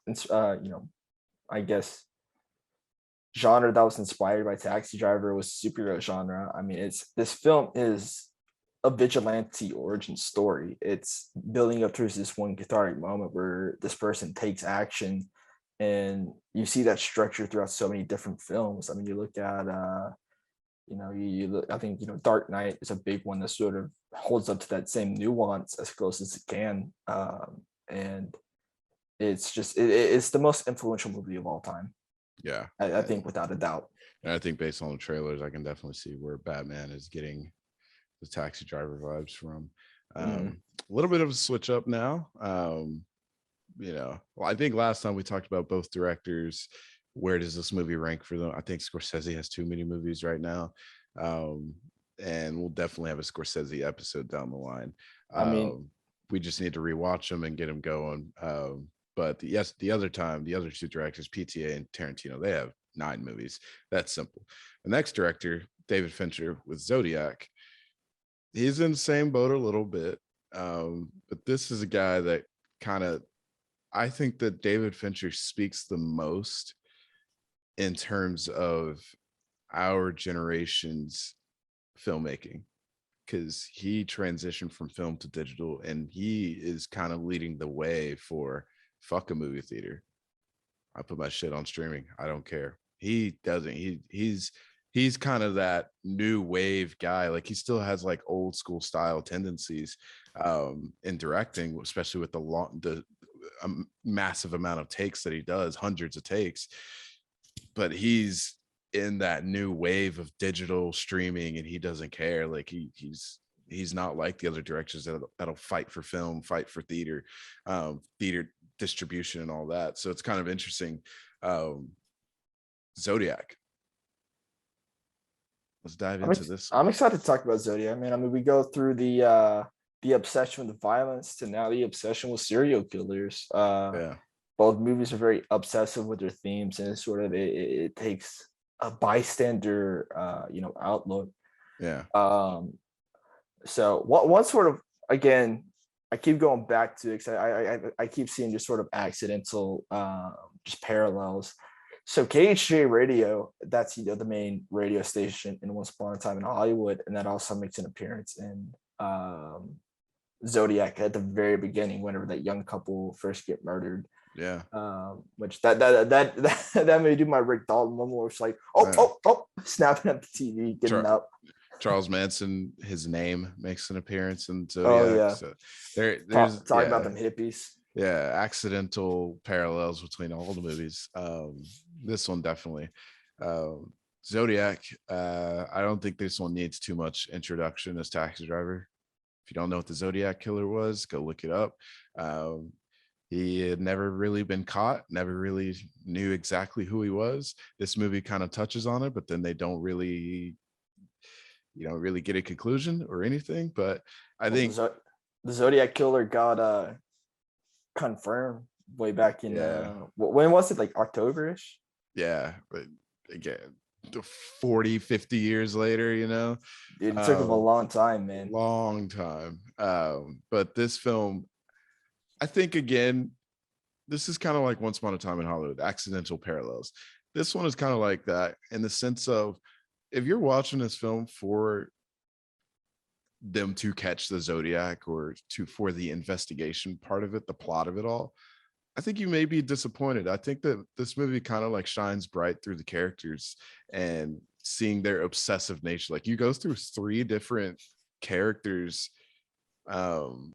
I guess, genre that was inspired by Taxi Driver was superhero genre. I mean, this film is a vigilante origin story. It's building up towards this one cathartic moment where this person takes action, and you see that structure throughout so many different films. I mean, you look at you look, I think, Dark Knight is a big one that sort of holds up to that same nuance as close as it can. And it's just it's the most influential movie of all time. Yeah. I think without a doubt. And I think based on the trailers, I can definitely see where Batman is getting the Taxi Driver vibes from. A little bit of a switch up now. Well, I think last time we talked about both directors. Where does this movie rank for them? I think Scorsese has too many movies right now. And we'll definitely have a Scorsese episode down the line. I mean, We just need to rewatch them and get them going. But the other two directors, PTA and Tarantino, they have 9 movies. That's simple. The next director, David Fincher with Zodiac, he's in the same boat a little bit. But this is a guy that I think that David Fincher speaks the most in terms of our generation's filmmaking, because he transitioned from film to digital, and he is kind of leading the way for fuck a movie theater. I put my shit on streaming. I don't care. He doesn't. He's kind of that new wave guy. Like, he still has like old school style tendencies in directing, especially with the massive amount of takes that he does, hundreds of takes. But he's in that new wave of digital streaming, and he doesn't care. Like, he's not like the other directors that'll fight for film, fight for theater distribution and all that. So it's kind of interesting. Zodiac. Let's dive into this. I'm excited to talk about Zodiac, man. I mean, we go through the obsession with violence to now the obsession with serial killers. Yeah. Both movies are very obsessive with their themes, and it takes a bystander outlook. Yeah. So one sort of, again, I keep going back to it because I keep seeing just sort of accidental just parallels. So KHJ Radio, that's the main radio station in Once Upon a Time in Hollywood, and that also makes an appearance in Zodiac at the very beginning, whenever that young couple first get murdered. Yeah. Which that may do my Rick Dalton moment, where it's like, snapping at the TV, getting up. Charles Manson, his name makes an appearance in Zodiac. Oh yeah. So there's talking about them hippies. Yeah, accidental parallels between all the movies. This one definitely. Zodiac, I don't think this one needs too much introduction as Taxi Driver. If you don't know what the Zodiac killer was, go look it up. He had never really been caught, never really knew exactly who he was. This movie kind of touches on it, but then they don't really, you don't really get a conclusion or anything. But I Well, think, the Zodiac killer got confirmed way back in yeah, when was it, like Octoberish? yeah, but again, 40, 50 years later, Dude, it took him a um, long time, man. long time. But this film, I think, again, this is kind of like Once Upon a Time in Hollywood, accidental parallels. This one is kind of like that in the sense of, if you're watching this film for them to catch the Zodiac or for the investigation part of it, the plot of it all, I think you may be disappointed. I think that this movie kind of like shines bright through the characters and seeing their obsessive nature. Like, you go through three different characters, um,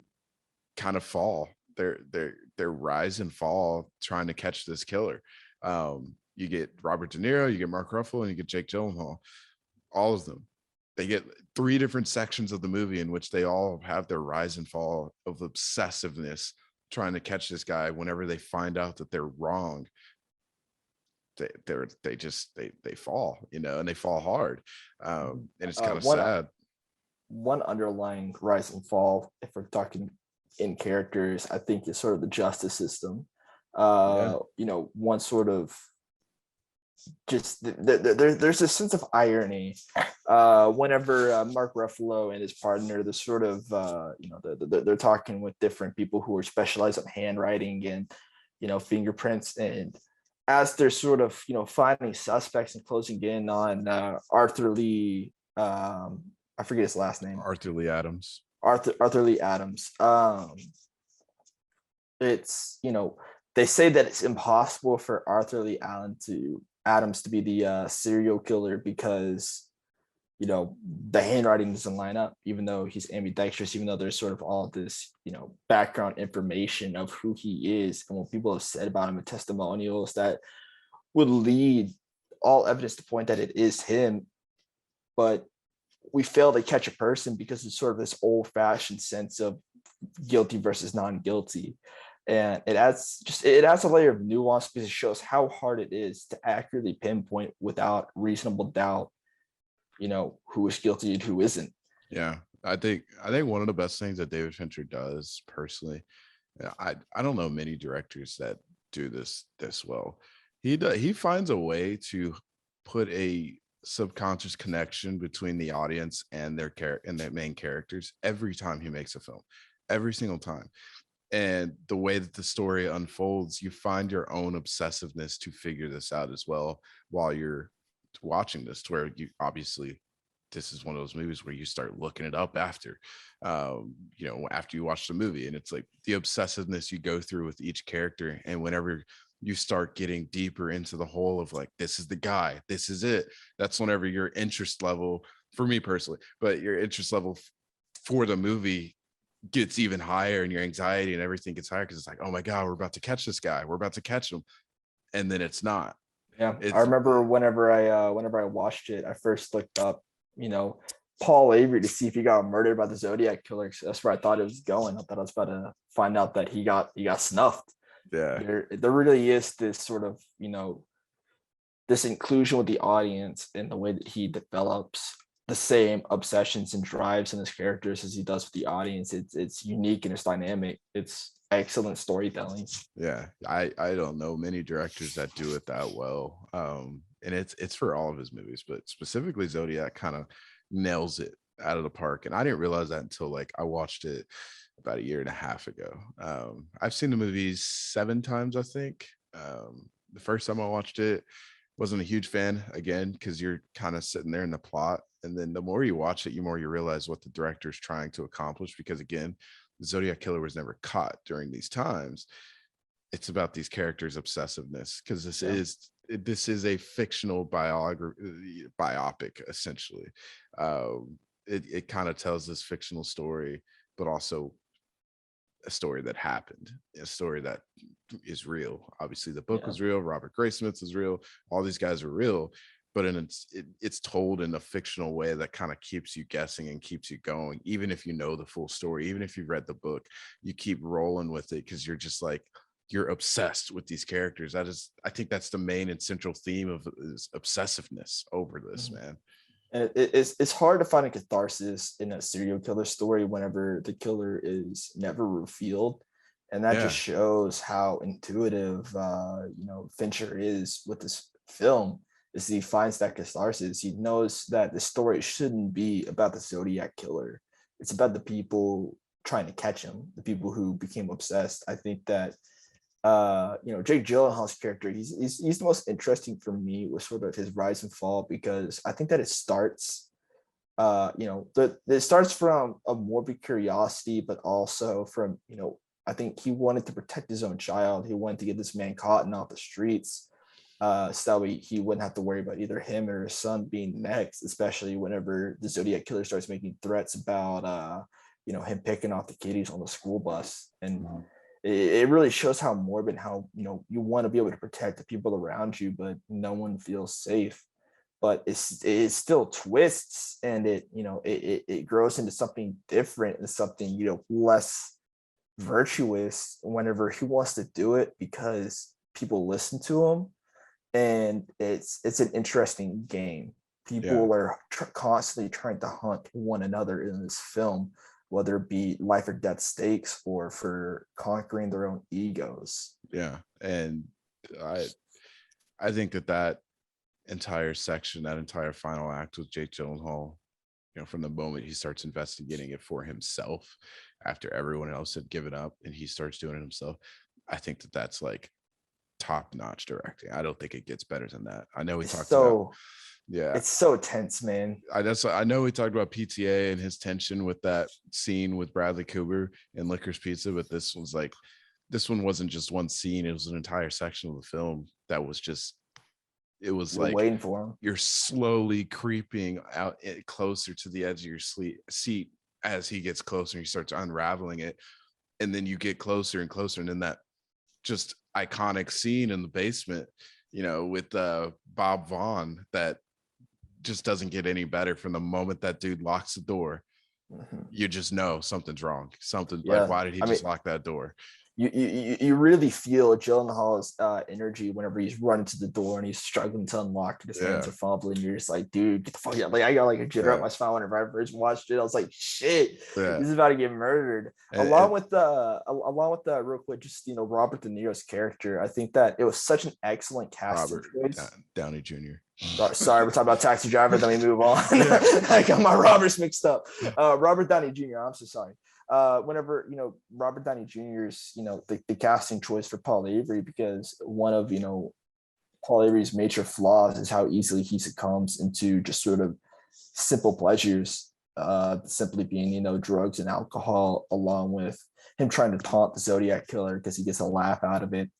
kind of fall their rise and fall trying to catch this killer. You get Robert De Niro, you get Mark Ruffalo, and you get Jake Gyllenhaal. All of them, they get three different sections of the movie in which they all have their rise and fall of obsessiveness trying to catch this guy. Whenever they find out that they're wrong, they fall, and they fall hard. And it's kind of One sad. one underlying rise and fall, if we're talking in characters, I think is sort of the justice system. Yeah, One sort of just there's a sense of irony whenever Mark Ruffalo and his partner, they're sort of they're talking with different people who are specialized in handwriting and fingerprints, and as they're sort of finding suspects and closing in on Arthur Lee, I forget his last name, Arthur Lee Adams. Arthur Lee Adams. It's they say that it's impossible for Arthur Lee Adams to be the serial killer because the handwriting doesn't line up, even though he's ambidextrous, even though there's sort of all this background information of who he is and what people have said about him and testimonials that would lead all evidence to point that it is him. But we fail to catch a person because it's sort of this old-fashioned sense of guilty versus non-guilty, and it adds a layer of nuance because it shows how hard it is to accurately pinpoint without reasonable doubt who is guilty and who isn't. Yeah, I think one of the best things that David Fincher does personally, I don't know many directors that do this well. He finds a way to put a subconscious connection between the audience and their main characters every time he makes a film, every single time. And the way that the story unfolds, you find your own obsessiveness to figure this out as well while you're watching this, to where you obviously, this is one of those movies where you start looking it up after after you watch the movie, and it's like the obsessiveness you go through with each character. And whenever you start getting deeper into the whole of like, this is the guy, this is it, that's whenever your interest level, for me personally, but your interest level for the movie gets even higher, and your anxiety and everything gets higher, because it's like, oh my god, we're about to catch this guy, we're about to catch him, and then it's not. Yeah, I It's remember whenever I watched it, I first looked up Paul Avery to see if he got murdered by the Zodiac killer. That's where I thought it was going. I thought I was about to find out that he got snuffed. yeah, There really is this sort of this inclusion with the audience in the way that he develops the same obsessions and drives in his characters as he does with the audience. It's unique and it's dynamic. It's excellent storytelling. yeah. I don't know many directors that do it that well. And it's for all of his movies, but specifically Zodiac kind of nails it out of the park. And I didn't realize that until like I watched it about a year and a half ago. I've seen the movies 7 times, I think. The first time I watched it, wasn't a huge fan, again, because you're kind of sitting there in the plot, and then the more you watch it, the more you realize what the director's trying to accomplish, because again, the Zodiac killer was never caught during these times. It's about these characters' obsessiveness, because this is a fictional biopic essentially. It kind of tells this fictional story, but also a story that happened, a story that is real. Obviously, the book Yeah. was real. Robert Graysmith is real. All these guys are real, but it's told in a fictional way that kind of keeps you guessing and keeps you going. Even if you know the full story, even if you've read the book, you keep rolling with it because you're just like, you're obsessed with these characters. I think that's the main and central theme of is obsessiveness over this, man. And it's hard to find a catharsis in a serial killer story whenever the killer is never revealed, and that just shows how intuitive Fincher is with this film. Is he finds that catharsis. He knows that the story shouldn't be about the Zodiac killer. It's about the people trying to catch him, the people who became obsessed. I think that Jake Gyllenhaal's character, he's the most interesting for me with sort of his rise and fall, because I think that it starts it starts from a morbid curiosity, but also from I think he wanted to protect his own child. He wanted to get this man caught and off the streets, so that he wouldn't have to worry about either him or his son being next, especially whenever the Zodiac killer starts making threats about him picking off the kiddies on the school bus. And it really shows how morbid, how you want to be able to protect the people around you, but no one feels safe. But it still twists, and it grows into something different and something less virtuous whenever he wants to do it because people listen to him. And it's an interesting game. People are constantly trying to hunt one another in this film, whether it be life or death stakes or for conquering their own egos. Yeah. And I think that entire section, that entire final act with Jake Gyllenhaal, from the moment he starts investigating it for himself after everyone else had given up and he starts doing it himself, I think that's like top-notch directing. I don't think it gets better than that. I know we talked about it's so tense, man. I know we talked about PTA and his tension with that scene with Bradley Cooper and Licorice Pizza, but this one wasn't just one scene. It was an entire section of the film that was just, it was like waiting for him. You're slowly creeping out closer to the edge of your seat as he gets closer and he starts unraveling it. And then you get closer and closer. And then that just iconic scene in the basement, with Bob Vaughn, that just doesn't get any better. From the moment that dude locks the door, you just know something's wrong. Like, why did he just lock that door? You really feel Gyllenhaal's energy whenever he's running to the door and he's struggling to unlock it. His hands are fumbling. You're just like, dude, get the fuck out. Like, I got like a jitter up my spine whenever I first watched it. I was like, shit, he's about to get murdered. Along with real quick, just Robert De Niro's character, I think that it was such an excellent casting choice. Downey Jr. Sorry, we're talking about Taxi Driver. Then we move on. I got my Roberts mixed up. Robert Downey Jr. I'm so sorry. Whenever Robert Downey Jr.'s the casting choice for Paul Avery, because one of Paul Avery's major flaws is how easily he succumbs into just sort of simple pleasures, simply being drugs and alcohol, along with him trying to taunt the Zodiac killer because he gets a laugh out of it.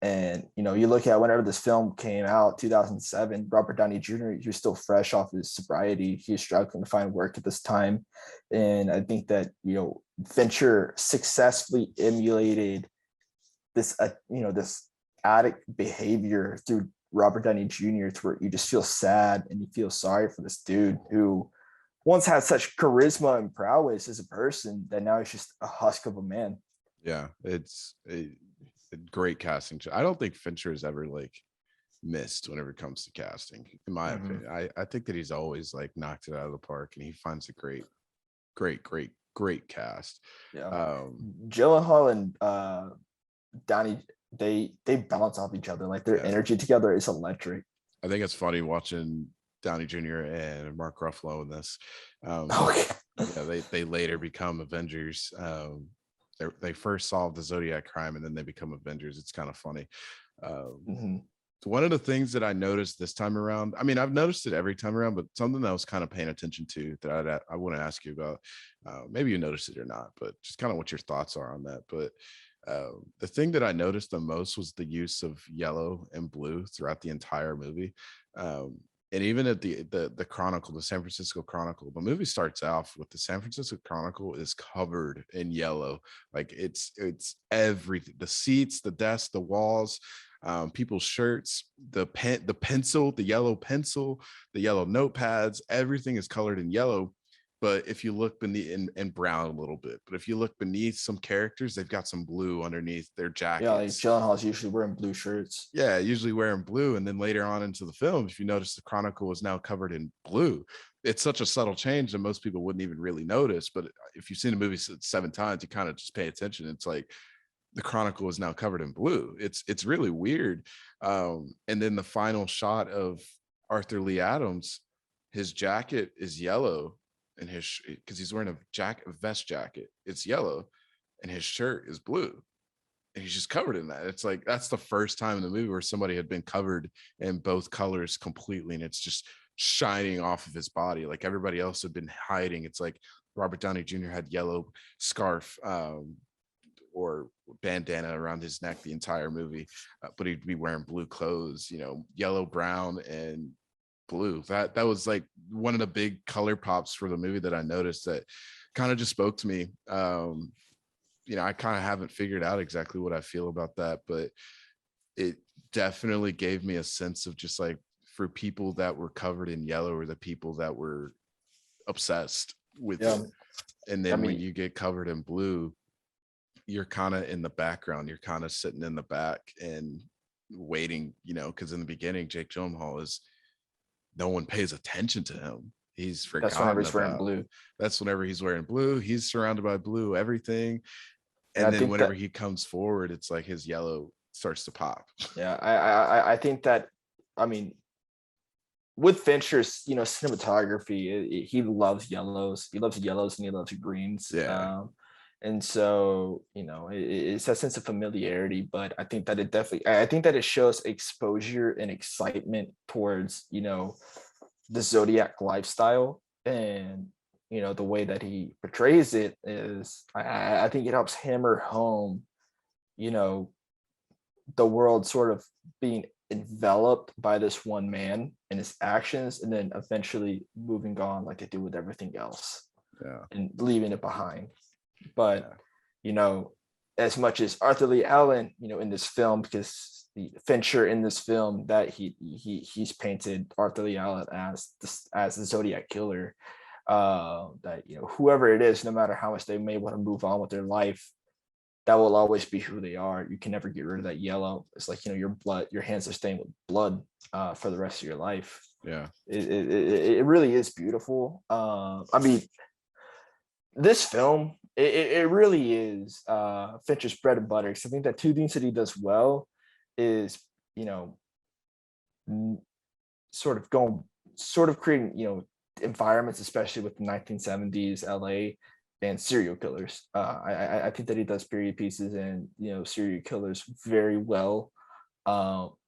And you look at whenever this film came out, 2007, Robert Downey Jr., he was still fresh off his sobriety. He was struggling to find work at this time. And I think that, Fincher successfully emulated this, this addict behavior through Robert Downey Jr. to where you just feel sad and you feel sorry for this dude who once had such charisma and prowess as a person that now he's just a husk of a man. Yeah, it's a great casting. I don't think Fincher has ever missed whenever it comes to casting, in my opinion. I think that he's always knocked it out of the park, and he finds a great cast. Gyllenhaal and Downey, they balance off each other. Their energy together is electric. I think it's funny watching Downey Jr. and Mark Ruffalo in this. They later become Avengers. They first solve the Zodiac crime and then they become Avengers. It's kind of funny. One of the things that I noticed this time around, I mean, I've noticed it every time around, but something that I was kind of paying attention to that I want to ask you about, maybe you noticed it or not, but just kind of what your thoughts are on that. But the thing that I noticed the most was the use of yellow and blue throughout the entire movie. And even at the Chronicle, the San Francisco Chronicle, the movie starts off with the San Francisco Chronicle is covered in yellow. It's everything, the seats, the desks, the walls. people's shirts, the pencil, the yellow pencil, the yellow notepads, everything is colored in yellow. But if you look beneath, and brown a little bit, but if you look beneath some characters, they've got some blue underneath their Yeah, like jackets. Gyllenhaal's usually wearing blue shirts. Yeah, usually wearing blue. And then later on into the film, if you notice, the Chronicle is now covered in blue. It's such a subtle change that most people wouldn't even really notice. But if you've seen the movie 7 times, you kind of just pay attention. It's like the Chronicle is now covered in blue. It's really weird. And then the final shot of Arthur Lee Adams, his jacket is yellow, and because he's wearing a vest jacket, it's yellow, and his shirt is blue, and he's just covered in that. It's like that's the first time in the movie where somebody had been covered in both colors completely, and it's just shining off of his body. Like everybody else had been hiding. It's like Robert Downey Jr. had yellow scarf or bandana around his neck the entire movie, but he'd be wearing blue clothes, yellow, brown, and blue. That was like one of the big color pops for the movie that I noticed that kind of just spoke to me. I kind of haven't figured out exactly what I feel about that, but it definitely gave me a sense of just like, for people that were covered in yellow or the people that were obsessed with it. And then when you get covered in blue, you're kind of in the background. You're kind of sitting in the back and waiting, because in the beginning, Jake Gyllenhaal no one pays attention to him. He's forgotten. That's whenever he's wearing blue. That's whenever he's wearing blue. He's surrounded by blue, everything. And then whenever he comes forward, it's like his yellow starts to pop. Yeah, I think that, with Fincher's, cinematography, he loves yellows. He loves yellows and he loves greens. Yeah. And so, it's a sense of familiarity, but I think that it shows exposure and excitement towards, the Zodiac lifestyle. And, the way that he portrays it is, I think it helps hammer home, the world sort of being enveloped by this one man and his actions, and then eventually moving on like they do with everything else. Yeah. And leaving it behind. But as much as Arthur Lee Allen, in this film, because the Fincher in this film, that he's painted Arthur Lee Allen as the Zodiac killer, that whoever it is, no matter how much they may want to move on with their life, that will always be who they are. You can never get rid of that yellow. It's like, your hands are stained with blood for the rest of your life. Yeah. It really is beautiful. This film, it really is Fincher's bread and butter. Because I think that two things that he does well is, sort of creating, environments, especially with the 1970s LA, and serial killers. I think that he does period pieces and serial killers very well,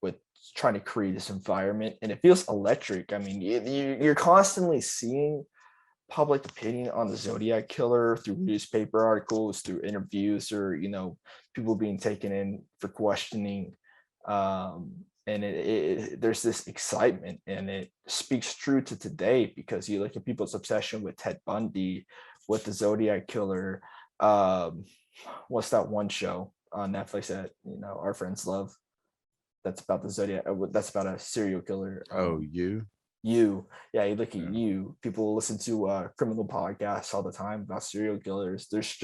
with trying to create this environment, and it feels electric. You're constantly seeing public opinion on the Zodiac killer through newspaper articles, through interviews, or people being taken in for questioning, and there's this excitement, and it speaks true to today, because you look at people's obsession with Ted Bundy, with the Zodiac killer. What's that one show on Netflix that our friends love, that's about the Zodiac, that's about a serial killer? You. Yeah, you look at You. People listen to criminal podcasts all the time about serial killers. There's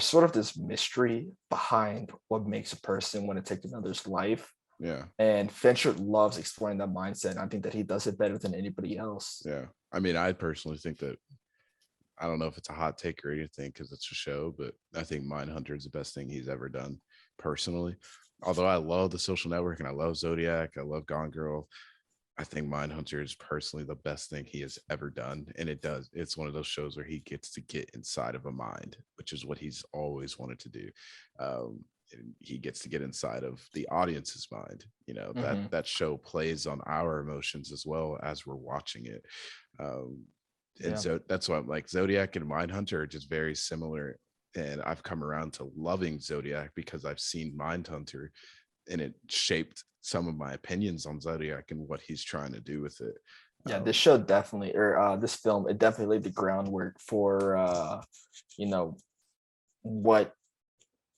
sort of this mystery behind what makes a person want to take another's life. Yeah. And Fincher loves exploring that mindset. I think that he does it better than anybody else. Yeah. I personally think that, I don't know if it's a hot take or anything because it's a show, but I think Mindhunter is the best thing he's ever done personally. Although I love The Social Network and I love Zodiac, I love Gone Girl, I think Mindhunter is personally the best thing he has ever done. And it's one of those shows where he gets to get inside of a mind, which is what he's always wanted to do. And he gets to get inside of the audience's mind. That show plays on our emotions as well as we're watching it. So that's why I'm like, Zodiac and Mindhunter are just very similar. And I've come around to loving Zodiac because I've seen Mindhunter, and it shaped some of my opinions on Zodiac and what he's trying to do with it. Yeah, this show definitely, or this film, it definitely laid the groundwork for, what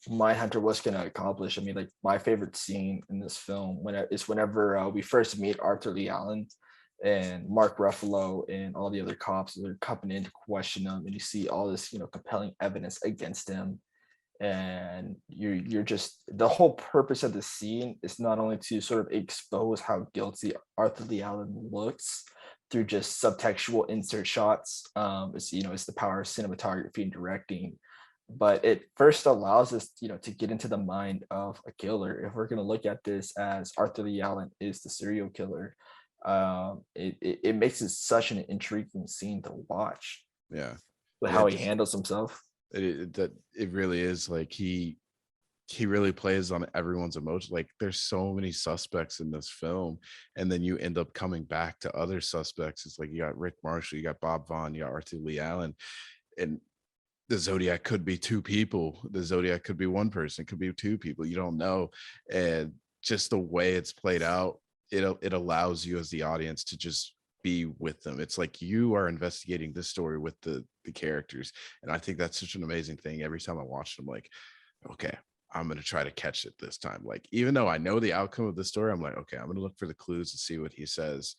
Mindhunter was going to accomplish. I mean, like my favorite scene in this film is whenever we first meet Arthur Lee Allen and Mark Ruffalo and all the other cops. They're coming in to question him, and you see all this, compelling evidence against him. And you're just, the whole purpose of the scene is not only to sort of expose how guilty Arthur Lee Allen looks through just subtextual insert shots. It's the power of cinematography and directing, but it first allows us, to get into the mind of a killer. If we're going to look at this as Arthur Lee Allen is the serial killer, it makes it such an intriguing scene to watch. Yeah, with how he handles himself. It really is like he really plays on everyone's emotion. Like there's so many suspects in this film, and then you end up coming back to other suspects. It's like you got Rick Marshall, you got Bob Vaughn, you got Arthur Lee Allen, and the Zodiac could be two people. The Zodiac could be one person, it could be two people. You don't know. And just the way it's played out, it allows you as the audience to just be with them. It's like you are investigating this story with the characters. And I think that's such an amazing thing. Every time I watch them, like, okay, I'm going to try to catch it this time. Like, even though I know the outcome of the story, I'm like, okay, I'm going to look for the clues to see what he says.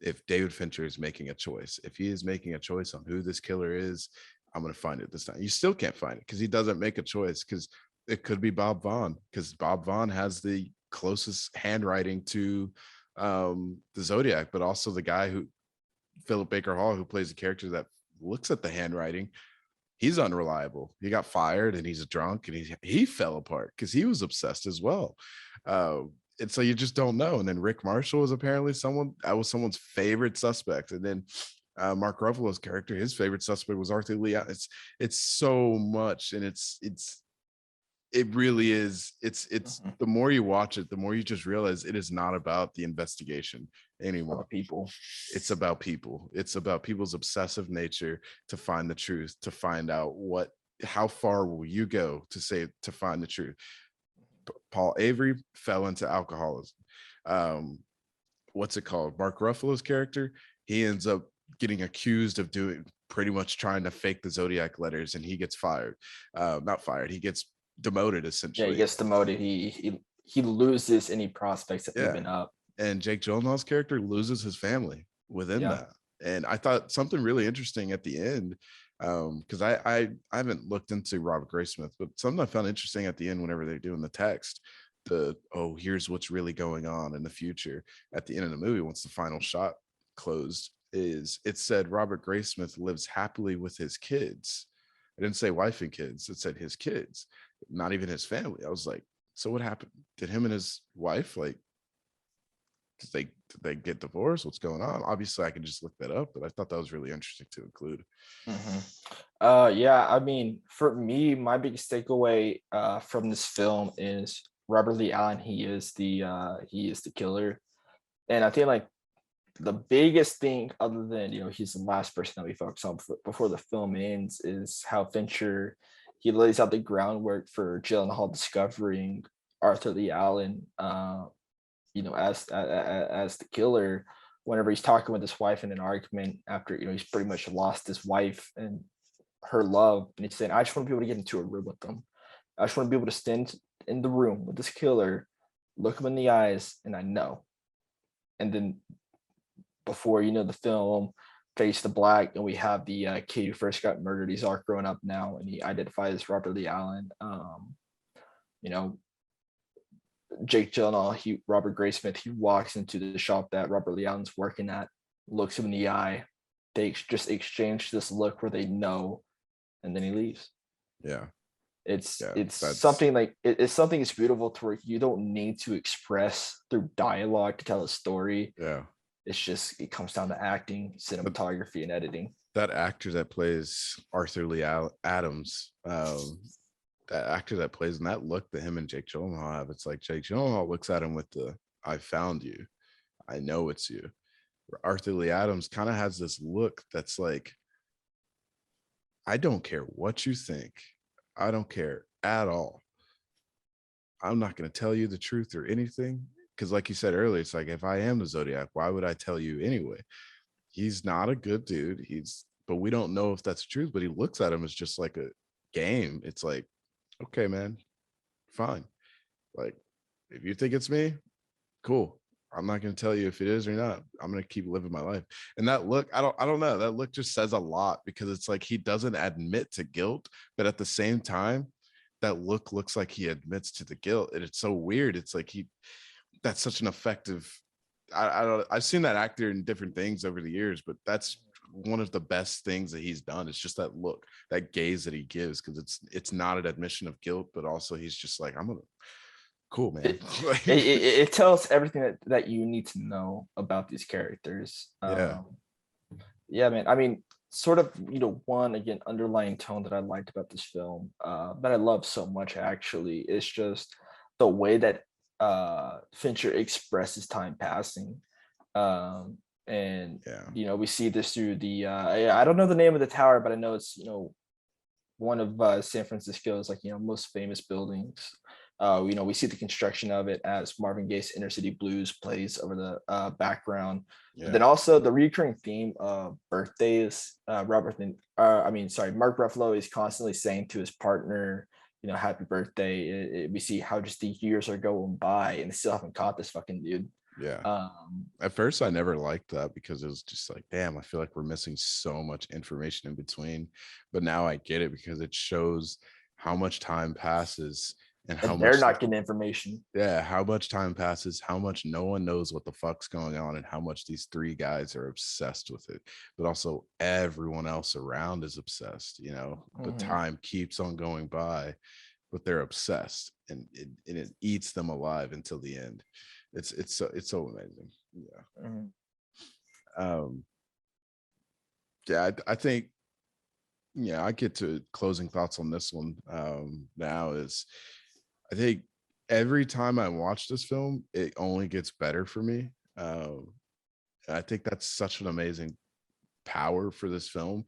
If David Fincher is making a choice, if he is making a choice on who this killer is, I'm going to find it this time. You still can't find it because he doesn't make a choice, because it could be Bob Vaughn, because Bob Vaughn has the closest handwriting to the Zodiac, but also the guy who, Philip Baker Hall, who plays the character that looks at the handwriting, he's unreliable. He got fired and he's a drunk, and he fell apart because he was obsessed as well. And so you just don't know. And then Rick Marshall was apparently someone's favorite suspect. And then Mark Ruffalo's character, his favorite suspect was Arthur Lee. It's so much, and it really is. It's the more you watch it, the more you just realize it is not about the investigation anymore. It's about people. It's about people's obsessive nature to find the truth, to find out how far will you go to find the truth. Paul Avery fell into alcoholism. What's it called? Mark Ruffalo's character, he ends up getting accused of pretty much trying to fake the Zodiac letters, and he gets fired. Not fired, he gets demoted, essentially. Yeah, he gets demoted. He loses any prospects of moving up. And Jake Gyllenhaal's character loses his family within that. And I thought something really interesting at the end, because I haven't looked into Robert Graysmith, but something I found interesting at the end, whenever they're doing the text, here's what's really going on in the future at the end of the movie, once the final shot closed, is it said Robert Graysmith lives happily with his kids. It didn't say wife and kids, it said his kids, not even his family. I was like, so what happened? Did him and his wife, like, did they get divorced? What's going on? Obviously I can just look that up, but I thought that was really interesting to include. I mean, for me, my biggest takeaway from this film is Robert Lee Allen. He is the killer. And I think, like, the biggest thing, other than he's the last person that we focus on before the film ends, is how Fincher, he lays out the groundwork for Gyllenhaal discovering Arthur Lee Allen, as the killer. Whenever he's talking with his wife in an argument after he's pretty much lost his wife and her love, and he's saying, I just want to be able to get into a room with them. I just want to be able to stand in the room with this killer, look him in the eyes, and I know. And then before the film fades to black, and we have the kid who first got murdered. He's all grown up now, and he identifies as Robert Lee Allen. Jake Gyllenhaal, Robert Graysmith, he walks into the shop that Robert Lee Allen's working at, looks him in the eye. They just exchange this look where they know, and then he leaves. It's something like it's something that's beautiful to where you don't need to express through dialogue to tell a story. It's just, it comes down to acting, cinematography, and editing. That actor that plays Arthur Lee Adams, that actor that plays in that look that him and Jake Gyllenhaal have, it's like Jake Gyllenhaal looks at him with the "I found you, I know it's you." Arthur Lee Adams kind of has this look that's like, I don't care what you think, I don't care at all, I'm not going to tell you the truth or anything. Because like you said earlier, it's like, if I am the Zodiac, why would I tell you anyway? He's not a good dude. But we don't know if that's the truth, but he looks at him as just like a game. It's like, okay, man, fine. Like, if you think it's me, cool. I'm not going to tell you if it is or not. I'm going to keep living my life. And that look, I don't know. That look just says a lot, because it's like he doesn't admit to guilt, but at the same time, that look looks like he admits to the guilt. And it's so weird. It's like that's such an effective. I don't. I've seen that actor in different things over the years, but that's one of the best things that he's done. It's just that look, that gaze that he gives, because it's not an admission of guilt, but also he's just like, I'm gonna cool, man. It tells everything that you need to know about these characters. Yeah. Yeah, man. I mean, sort of, one again underlying tone that I liked about this film, that I love so much actually, is just the way that Fincher expresses time passing. And Yeah. we see this through the I don't know the name of the tower, but I know it's one of San Francisco's most famous buildings. We see the construction of it as Marvin Gaye's Inner City Blues plays over the background. Yeah. But then also the recurring theme of birthdays. Mark Ruffalo is constantly saying to his partner, happy birthday. We see how just the years are going by and they still haven't caught this fucking dude. Yeah. At first, I never liked that, because it was just like, damn, I feel like we're missing so much information in between. But now I get it, because it shows how much time passes and how they're much not getting information. Yeah, how much time passes, how much no one knows what the fuck's going on, and how much these three guys are obsessed with it. But also everyone else around is obsessed. The time keeps on going by, but they're obsessed, and it eats them alive until the end. It's so amazing. Yeah. I think, I get to closing thoughts on this one. Now is, I think every time I watch this film, it only gets better for me. And I think that's such an amazing power for this film.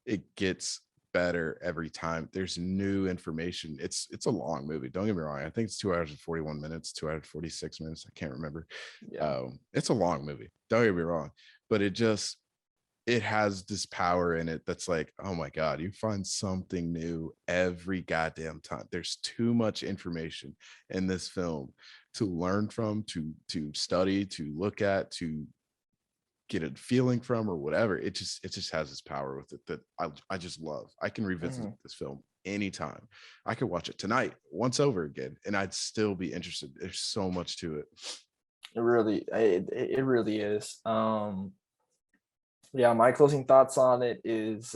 It gets better every time. There's new information. It's a long movie. Don't get me wrong. I think it's 2 hours and 41 minutes, 2 hours and 46 minutes. I can't remember. Yeah. It's a long movie. Don't get me wrong. But it has this power in it that's like, oh my God, you find something new every goddamn time. There's too much information in this film to learn from, to study, to look at, to get a feeling from, or whatever. It just has this power with it that I just love. I can revisit this film anytime. I could watch it tonight once over again and I'd still be interested. There's so much to it. It really is. Yeah, my closing thoughts on it is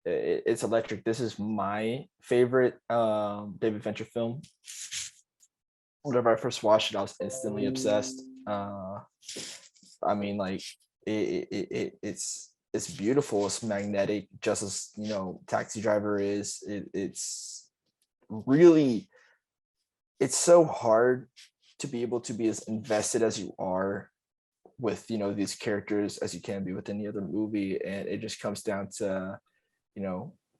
it's electric. This is my favorite David Fincher film. Whenever I first watched it, I was instantly obsessed. I mean, like it's beautiful. It's magnetic, just as Taxi Driver is. It's really, it's so hard to be able to be as invested as you are with these characters as you can be with any other movie, and it just comes down to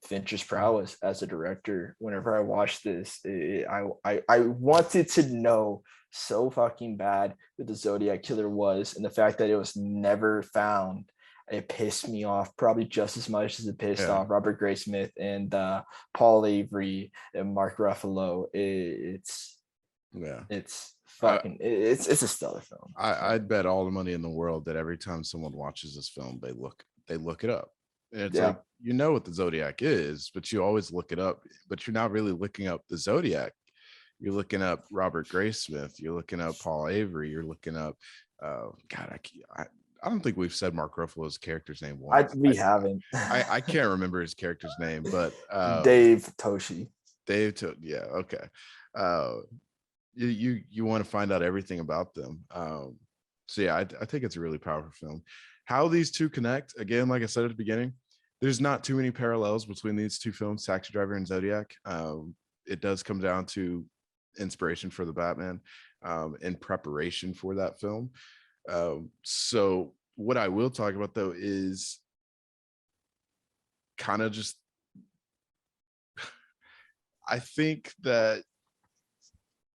Fincher's prowess as a director. Whenever I watched this, I wanted to know so fucking bad who the Zodiac killer was, and the fact that it was never found, it pissed me off probably just as much as it pissed off Robert Graysmith and Paul Avery and Mark Ruffalo. It's fucking it's a stellar film. I'd bet all the money in the world that every time someone watches this film, they look it up. And it's like, what the Zodiac is, but you always look it up, but you're not really looking up the Zodiac. You're looking up Robert Graysmith. You're looking up Paul Avery. You're looking up, God, I don't think we've said Mark Ruffalo's character's name once. We haven't. I can't remember his character's name, but Dave Toshi. Yeah, okay. You want to find out everything about them. So yeah, I think it's a really powerful film. How these two connect, again, like I said at the beginning, there's not too many parallels between these two films, Taxi Driver and Zodiac. It does come down to inspiration for the Batman, in preparation for that film. So what I will talk about though is kind of just, I think that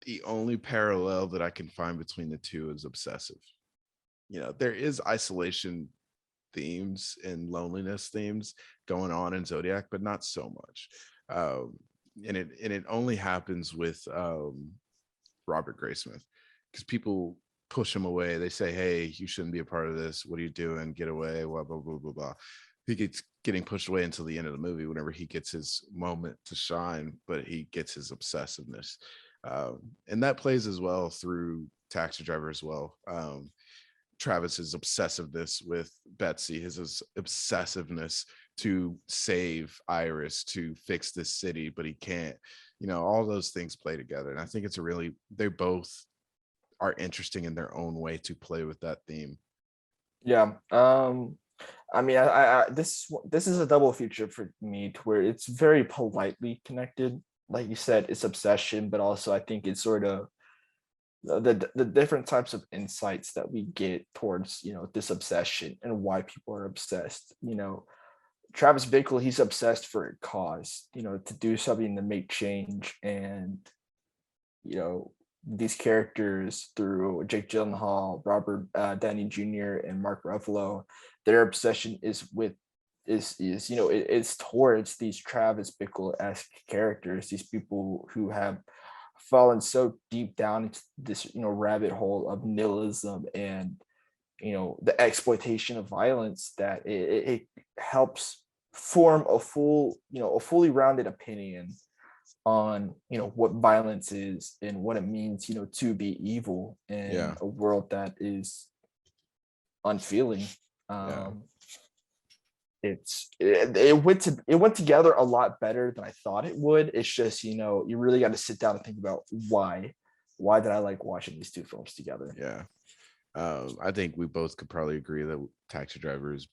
the only parallel that I can find between the two is obsessive. There is isolation themes and loneliness themes going on in Zodiac, but not so much. and it only happens with Robert Graysmith, because people push him away. They say, hey, you shouldn't be a part of this, what are you doing, get away, blah blah blah blah blah. He gets getting pushed away until the end of the movie whenever he gets his moment to shine, but he gets his obsessiveness, and that plays as well through Taxi Driver as well. Travis's obsessiveness with Betsy, his obsessiveness to save Iris, to fix this city, but he can't. All those things play together, and I think they both are interesting in their own way to play with that theme. Yeah. I mean, this is a double feature for me, to where it's very politely connected. Like you said, it's obsession, but also I think it's sort of the different types of insights that we get towards this obsession and why people are obsessed. Travis Bickle, he's obsessed for a cause, to do something to make change. And these characters, through Jake Gyllenhaal, Robert Downey Jr., and Mark Ruffalo, their obsession is it's towards these Travis Bickle-esque characters, these people who have fallen so deep down into this rabbit hole of nihilism and the exploitation of violence, that it helps form a fully rounded opinion on what violence is and what it means to be evil in a world that is unfeeling. It went together a lot better than I thought it would. It's just you really got to sit down and think about why did I like watching these two films together. I think we both could probably agree that Taxi Driver is,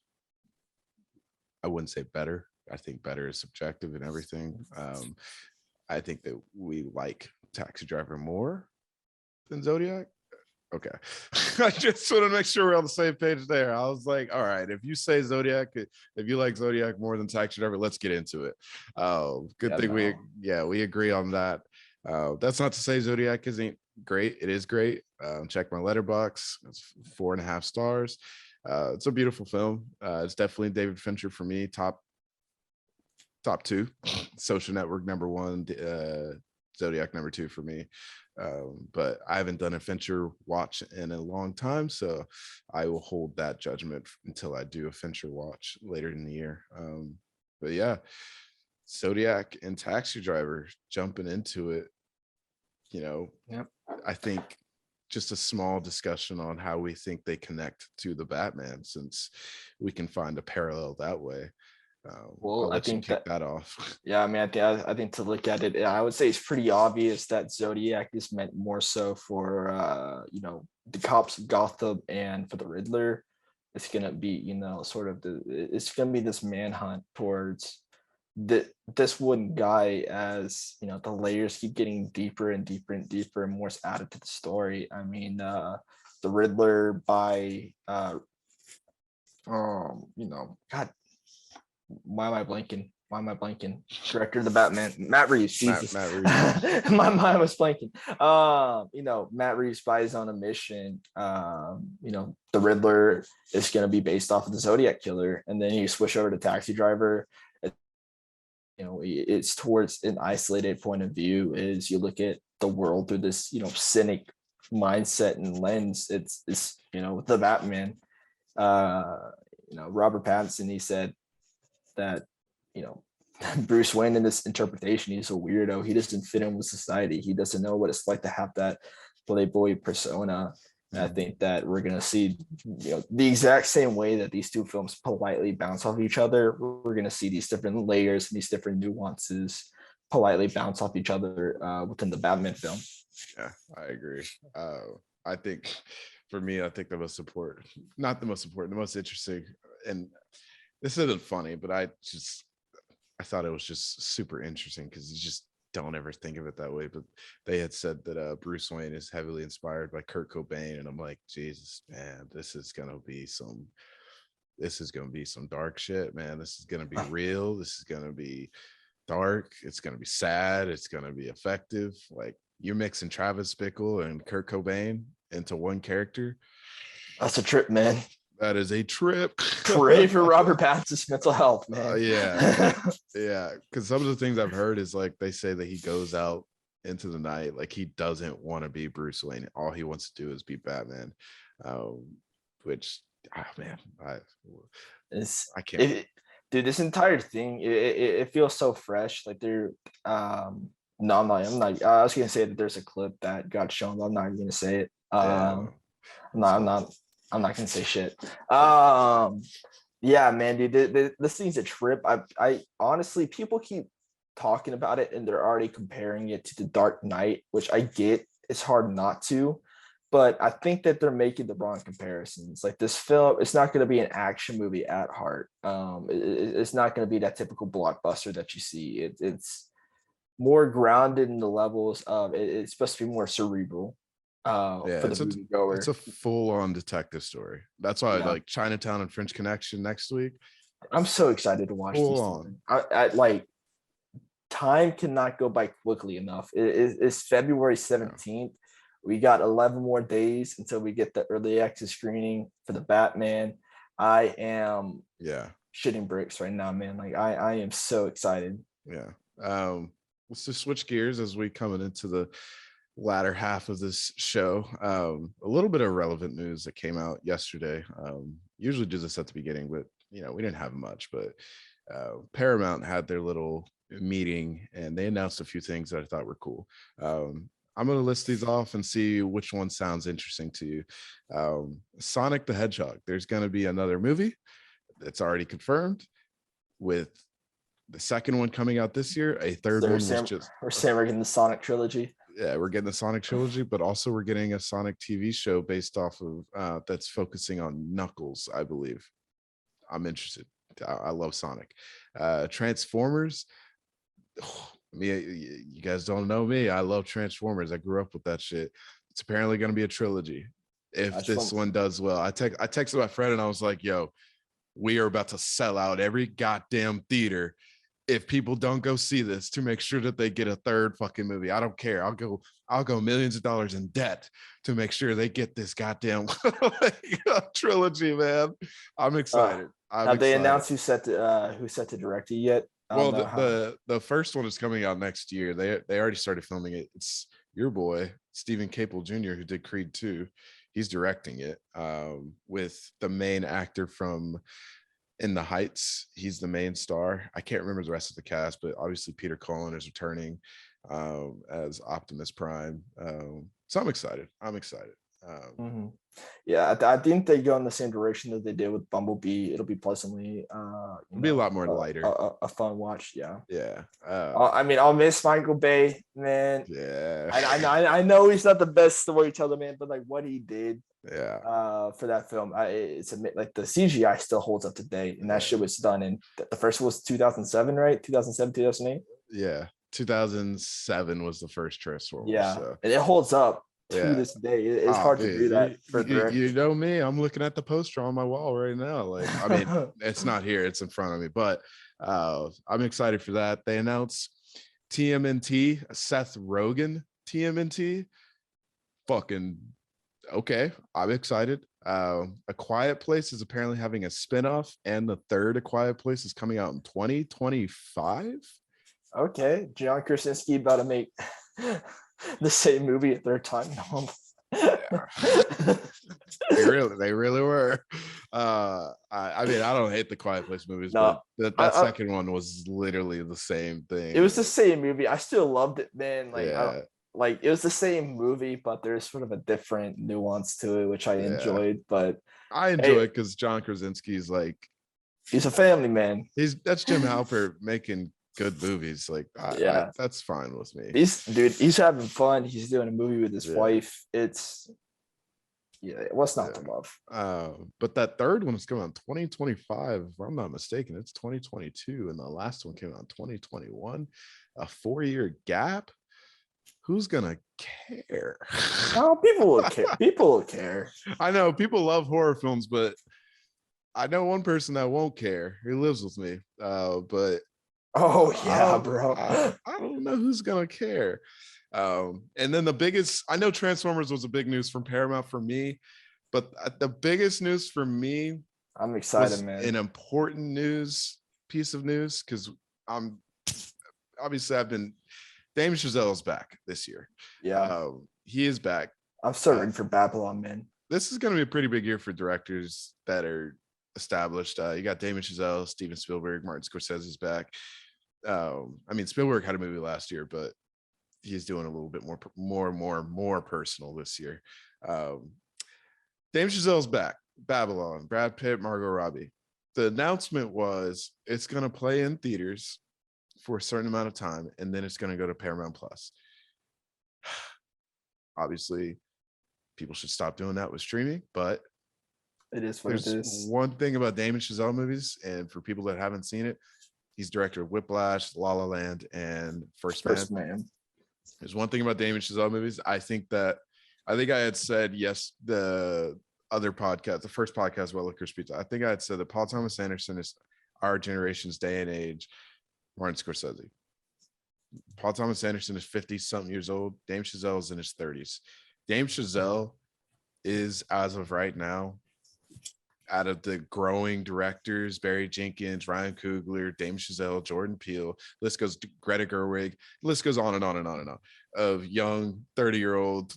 I wouldn't say better, I think better is subjective and everything. I think that we like Taxi Driver more than Zodiac. Okay. I just want to make sure we're on the same page there. I was like, all right, if you say Zodiac, if you like Zodiac more than Taxi Driver, let's get into it. Good thing we agree on that. That's not to say Zodiac isn't great. It is great. Check my letterbox. It's 4.5 stars. It's a beautiful film. It's definitely David Fincher for me. Top 2. Social Network number 1. Zodiac number 2 for me. But I haven't done a Fincher watch in a long time, so I will hold that judgment until I do a Fincher watch later in the year. But yeah, Zodiac and Taxi Driver, jumping into it. Yep. I think just a small discussion on how we think they connect to the Batman, since we can find a parallel that way. Well, I think that off. Yeah, I mean, I think to look at it, I would say it's pretty obvious that Zodiac is meant more so for the cops of Gotham, and for the Riddler, it's gonna be it's gonna be this manhunt towards this one guy, as the layers keep getting deeper and deeper and deeper, and more is added to the story. I mean, the Riddler by God. Why am I blanking? Director of the Batman, Matt Reeves. Jesus. Matt Reeves. My mind was blanking. Matt Reeves spies on a mission. The Riddler is going to be based off of the Zodiac killer, and then you switch over to Taxi Driver. It's towards an isolated point of view. Is you look at the world through this cynic mindset and lens. It's the Batman. Robert Pattinson, he said that Bruce Wayne, in this interpretation, he's a weirdo. He doesn't fit in with society. He doesn't know what it's like to have that playboy persona. And I think that we're gonna see the exact same way that these two films politely bounce off each other. We're gonna see these different layers and these different nuances politely bounce off each other within the Batman film. Yeah, I agree. I think for me, I think the most interesting, and this isn't funny, but I thought it was just super interesting, because you just don't ever think of it that way. But they had said that Bruce Wayne is heavily inspired by Kurt Cobain, and I'm like, Jesus, man, this is gonna be some dark shit, man. This is gonna be real. This is gonna be dark. It's gonna be sad. It's gonna be effective. Like, you're mixing Travis Bickle and Kurt Cobain into one character. That's a trip, man. That is a trip. Pray for Robert Pattinson's mental health, man. Yeah. Because some of the things I've heard is like they say that he goes out into the night, like he doesn't want to be Bruce Wayne. All he wants to do is be Batman. Which, man, I can't. Dude, this entire thing, it feels so fresh. Like they're no, I'm not. I was gonna say that there's a clip that got shown, but I'm not gonna say it. I'm not gonna say shit. Yeah, man, dude, this thing's a trip. I honestly, people keep talking about it and they're already comparing it to The Dark Knight, which I get. It's hard not to, but I think that they're making the wrong comparisons. Like this film, it's not going to be an action movie at heart. It's not going to be that typical blockbuster that you see. It's more grounded in the levels of it's supposed to be more cerebral. For the moviegoer. It's a full-on detective story. That's why I like Chinatown and French Connection next week. I'm so excited to watch this. I like time cannot go by quickly enough. It's February 17th. We got 11 more days until we get the early access screening for the Batman. I am shitting bricks right now, man. Like I am so excited. Yeah. Let's just switch gears as we coming into the latter half of this show. A little bit of relevant news that came out yesterday. Usually do this at the beginning, but we didn't have much. But Paramount had their little meeting and they announced a few things that I thought were cool. I'm going to list these off and see which one sounds interesting to you. Sonic the Hedgehog. There's going to be another movie that's already confirmed, with the second one coming out this year. A third one was just... We're saying we're getting the Sonic trilogy. Yeah, we're getting the Sonic trilogy, but also we're getting a Sonic TV show based off of that's focusing on Knuckles, I believe. I'm interested. I love Sonic. Transformers. You guys don't know me. I love Transformers. I grew up with that shit. It's apparently going to be a trilogy. If this one does well, I texted my friend and I was like, "Yo, we are about to sell out every goddamn theater if people don't go see this, to make sure that they get a third fucking movie. I don't care. I'll go millions of dollars in debt to make sure they get this goddamn trilogy, man." I'm excited. Have they announced who's set to direct it yet? Well, the first one is coming out next year. They already started filming it. It's your boy Stephen Caple Jr., who did Creed 2. He's directing it with the main actor from In the Heights. He's the main star. I can't remember the rest of the cast, but obviously Peter Cullen is returning as Optimus Prime. So I'm excited. Yeah, I think they go in the same direction that they did with Bumblebee. It'll be pleasantly it'll be a lot more lighter, a fun watch. Yeah. I mean, I'll miss Michael Bay, man. Yeah, I know he's not the best storyteller, man, but like what he did for that film, it's like the CGI still holds up today, and that shit was done in the first one was 2007, right? 2007, 2008. Yeah, 2007 was the first Transformers. And it holds up to this day. It's hard to do that. You know me, I'm looking at the poster on my wall right now. Like, I mean, it's not here, it's in front of me, but I'm excited for that. They announced TMNT, Seth Rogen TMNT. Fucking okay, I'm excited. A Quiet Place is apparently having a spinoff, and the third A Quiet Place is coming out in 2025. Okay, John Krasinski about to make the same movie a third time. They really were. I mean, I don't hate the Quiet Place movies, but that second one was literally the same thing. It was the same movie. I still loved it, man. Like it was the same movie, but there's sort of a different nuance to it, which I enjoyed. But I enjoy it because John Krasinski's like, he's a family man. That's Jim Halpert making good movies. Like, that's fine with me. He's having fun. He's doing a movie with his wife. What's not to love? But that third one is coming out in 2025. If I'm not mistaken, it's 2022, and the last one came out in 2021. A 4-year gap. Who's gonna care? Oh, people will care. People will care. I know people love horror films, but I know one person that won't care. He lives with me. But bro. I don't know who's gonna care. And then the biggest, I know Transformers was a big news from Paramount for me, But the biggest news for me I'm excited, was man. an important piece of news, because I'm obviously Damien Chazelle is back this year. Yeah. He is back. I'm so ready for Babylon, man. This is going to be a pretty big year for directors that are established. You got Damien Chazelle, Steven Spielberg, Martin Scorsese's back. I mean, Spielberg had a movie last year, but he's doing a little bit more personal this year. Damien Chazelle's back. Babylon, Brad Pitt, Margot Robbie. The announcement was it's going to play in theaters for a certain amount of time, and then it's going to go to Paramount Plus. Obviously, people should stop doing that with streaming, but it is what it is. One thing about Damien Chazelle movies, and for people that haven't seen it, he's director of Whiplash, La La Land, and First Man. There's one thing about Damien Chazelle movies. I think I had said yes, the first podcast about Licorice Pizza. I think I had said that Paul Thomas Anderson is our generation's day and age Martin Scorsese. Paul Thomas Anderson is 50-something years old. Damien Chazelle is in his 30s. Damien Chazelle is, as of right now, out of the growing directors, Barry Jenkins, Ryan Coogler, Damien Chazelle, Jordan Peele, list goes to Greta Gerwig, list goes on and on and on and on, of young 30-year-old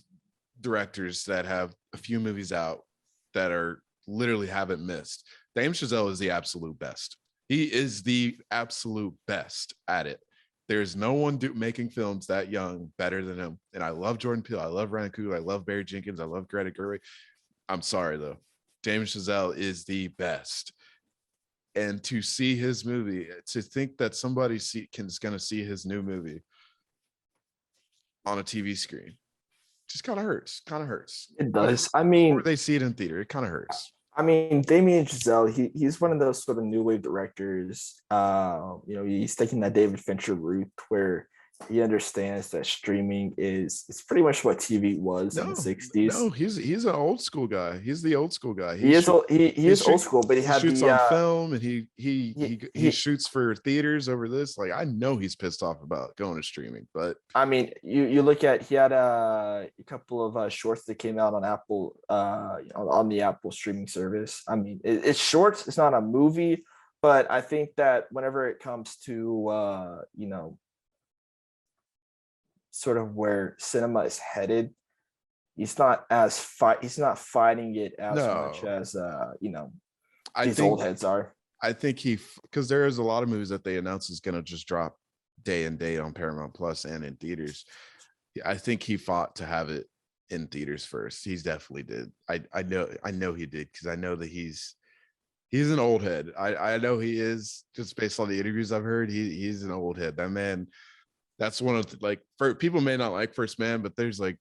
directors that have a few movies out that are literally haven't missed. Damien Chazelle is the absolute best. He is the absolute best at it. There's no one making films that young better than him. And I love Jordan Peele. I love Ryan Coogler. I love Barry Jenkins. I love Greta Gerwig. I'm sorry, though. Damien Chazelle is the best. And to see his movie, to think that somebody is going to see his new movie on a TV screen, just kind of hurts. It does. I mean, or they see it in theater. It kind of hurts. I mean, Damien Chazelle, he's one of those sort of new wave directors. He's taking that David Fincher route where he understands that streaming is pretty much what TV was in the 60s. No, he's an old school guy. He's the old school guy. He is old school, but he shoots on film, and he shoots for theaters over this. Like, I know he's pissed off about going to streaming, but I mean, you look at, he had a couple of shorts that came out on Apple, on the Apple streaming service. I mean, it's shorts. It's not a movie, but I think that whenever it comes to sort of where cinema is headed, he's not fighting it as much as these old heads are. I think because there is a lot of movies that they announce is going to just drop day and date on Paramount Plus and in theaters. I think he fought to have it in theaters first. He's definitely did. I know he did, because I know that he's an old head. I know he is, just based on the interviews I've heard. He's an old head. That man. That's one of for people may not like First Man, but there's like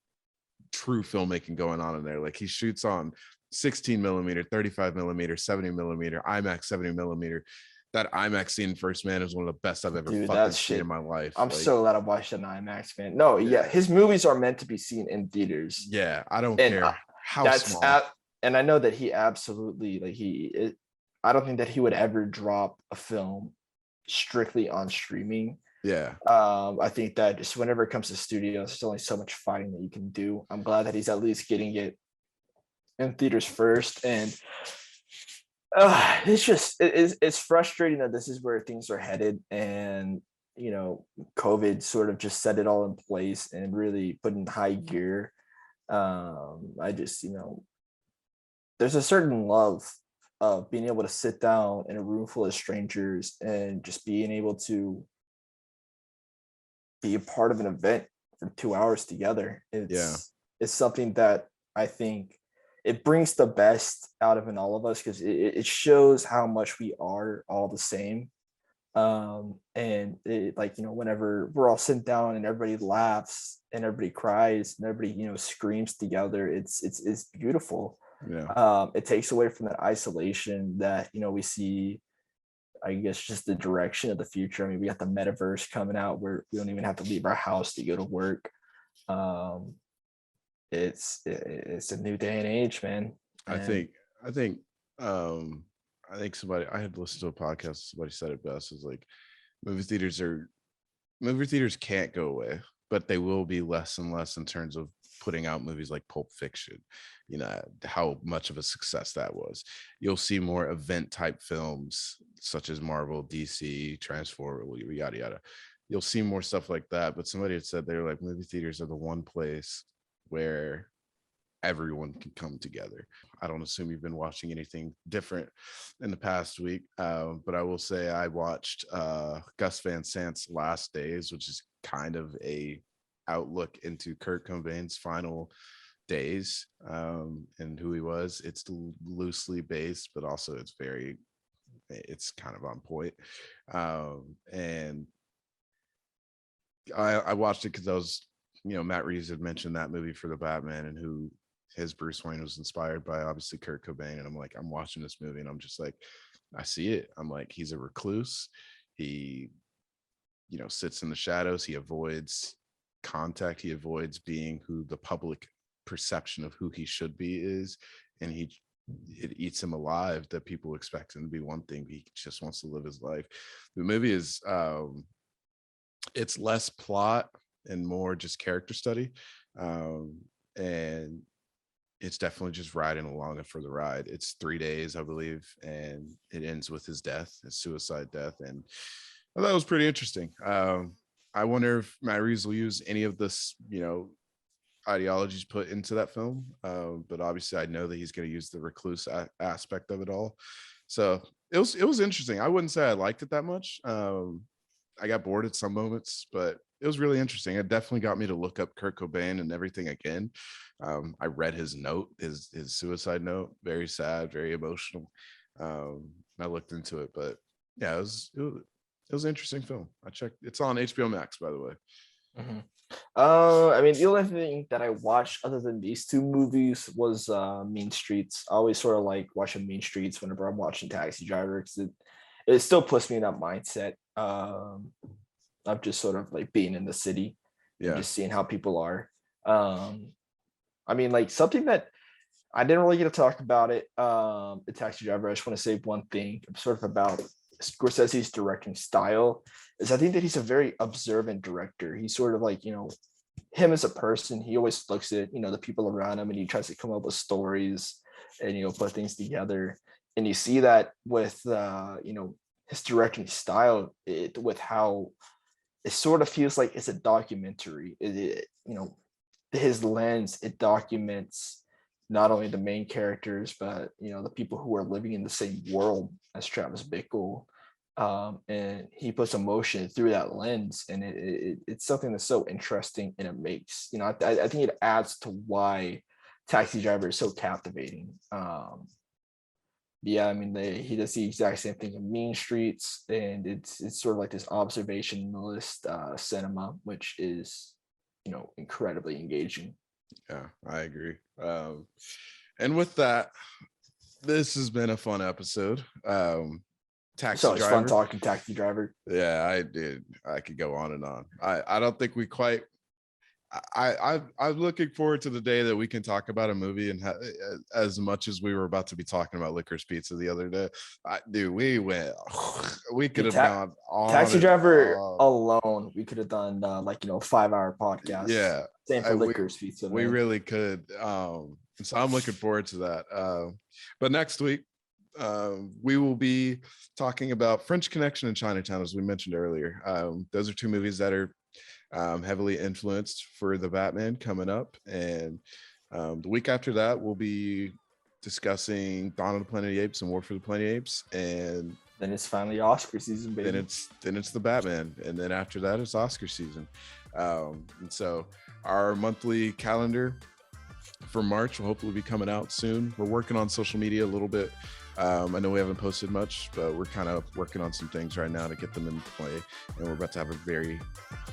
true filmmaking going on in there. Like, he shoots on 16 millimeter, 35 millimeter, 70 millimeter, IMAX 70 millimeter. That IMAX scene in First Man is one of the best I've ever fucking seen in my life. I'm so glad I watched an IMAX, man. No, yeah, his movies are meant to be seen in theaters. Yeah, I don't care how small. And I know that he absolutely I don't think that he would ever drop a film strictly on streaming. Yeah. I think that just whenever it comes to studios, there's only so much fighting that you can do. I'm glad that he's at least getting it in theaters first. And it's frustrating that this is where things are headed. And, COVID sort of just set it all in place and really put in high gear. I just, there's a certain love of being able to sit down in a room full of strangers and just being able to be a part of an event for 2 hours together. It's something that I think it brings the best out of in all of us, because it shows how much we are all the same. And whenever we're all sitting down and everybody laughs and everybody cries and everybody, screams together, it's beautiful. Yeah. It takes away from that isolation that, we see, I guess, just the direction of the future. I mean, we got the metaverse coming out where we don't even have to leave our house to go to work. It's a new day and age, man. I think somebody, I had listened to a podcast, somebody said it best, is like, movie theaters can't go away, but they will be less and less in terms of putting out movies like Pulp Fiction, how much of a success that was. You'll see more event type films such as Marvel, DC, Transformers, yada yada. You'll see more stuff like that. But somebody had said, they were like, movie theaters are the one place where everyone can come together. I don't assume you've been watching anything different in the past week, but I will say I watched Gus Van Sant's Last Days, which is kind of a outlook into Kurt Cobain's final days, and who he was. It's loosely based, but also it's kind of on point. And I watched it because I was, Matt Reeves had mentioned that movie for the Batman, and who his Bruce Wayne was inspired by, obviously Kurt Cobain. And I'm like, I'm watching this movie and I'm just like, I see it. I'm like, he's a recluse. He, sits in the shadows. He avoids contact. He avoids being who the public perception of who he should be is. And it eats him alive that people expect him to be one thing, but he just wants to live his life. The movie is, it's less plot and more just character study. And it's definitely just riding along for the ride. It's 3 days, I believe, and it ends with his suicide death. And I thought it was pretty interesting. I wonder if Matt Reeves will use any of this, ideologies put into that film. But obviously I know that he's going to use the recluse aspect of it all. So it was interesting. I wouldn't say I liked it that much. I got bored at some moments, but it was really interesting. It definitely got me to look up Kurt Cobain and everything again. I read his note, his suicide note, very sad, very emotional. I looked into it, but yeah, it was an interesting film. I checked. It's on HBO Max, by the way. Mm-hmm. I mean, the only thing that I watched other than these two movies was Mean Streets. I always sort of like watching Mean Streets whenever I'm watching Taxi Driver, because it still puts me in that mindset of just sort of like being in the city, and just seeing how people are. I mean, like something that I didn't really get to talk about it. The Taxi Driver. I just want to say one thing, sort of about Scorsese's directing style. Is I think that he's a very observant director. He's sort of like, him as a person. He always looks at the people around him, and he tries to come up with stories and put things together. And you see that with his directing style, with how it sort of feels like it's a documentary. His lens, it documents not only the main characters, but the people who are living in the same world as Travis Bickle, and he puts emotion through that lens, and it's something that's so interesting, and it makes I think it adds to why Taxi Driver is so captivating. Yeah, I mean, he does the exact same thing in Mean Streets, and it's sort of like this observationalist cinema, which is incredibly engaging. Yeah, I agree. And with that, this has been a fun episode. Taxi So it's Driver. fun talking Taxi Driver. Yeah, I did. I could go on and on. I don't think we quite. I'm looking forward to the day that we can talk about a movie and as much as we were about to be talking about Licorice Pizza the other day. We could have gone on. Taxi Driver alone, we could have done 5-hour podcast. Yeah, same for Licorice Pizza. We really could. So I'm looking forward to that. But next week, we will be talking about French Connection and Chinatown, as we mentioned earlier. Those are two movies that are heavily influenced for the Batman coming up, and the week after that we'll be discussing Dawn of the Planet of the Apes and War for the Planet of the Apes, and then it's finally Oscar season, baby. Then it's the Batman, and then after that it's Oscar season. And so our monthly calendar for March will hopefully be coming out soon. We're working on social media a little bit. I know we haven't posted much, but we're kind of working on some things right now to get them into play. And we're about to have a very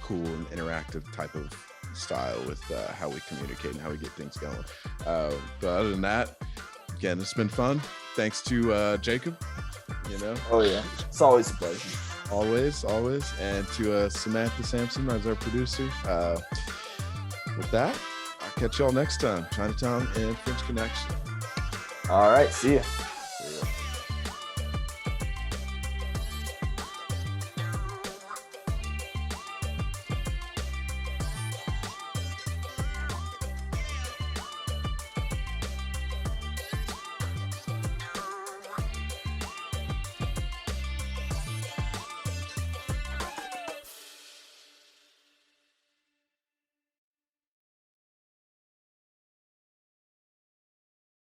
cool and interactive type of style with how we communicate and how we get things going. But other than that, again, it's been fun. Thanks to Jacob. Oh yeah, it's always a pleasure. Always. And to Samantha Sampson as our producer. With that, I'll catch y'all next time. Chinatown and French Connection. All right, see ya.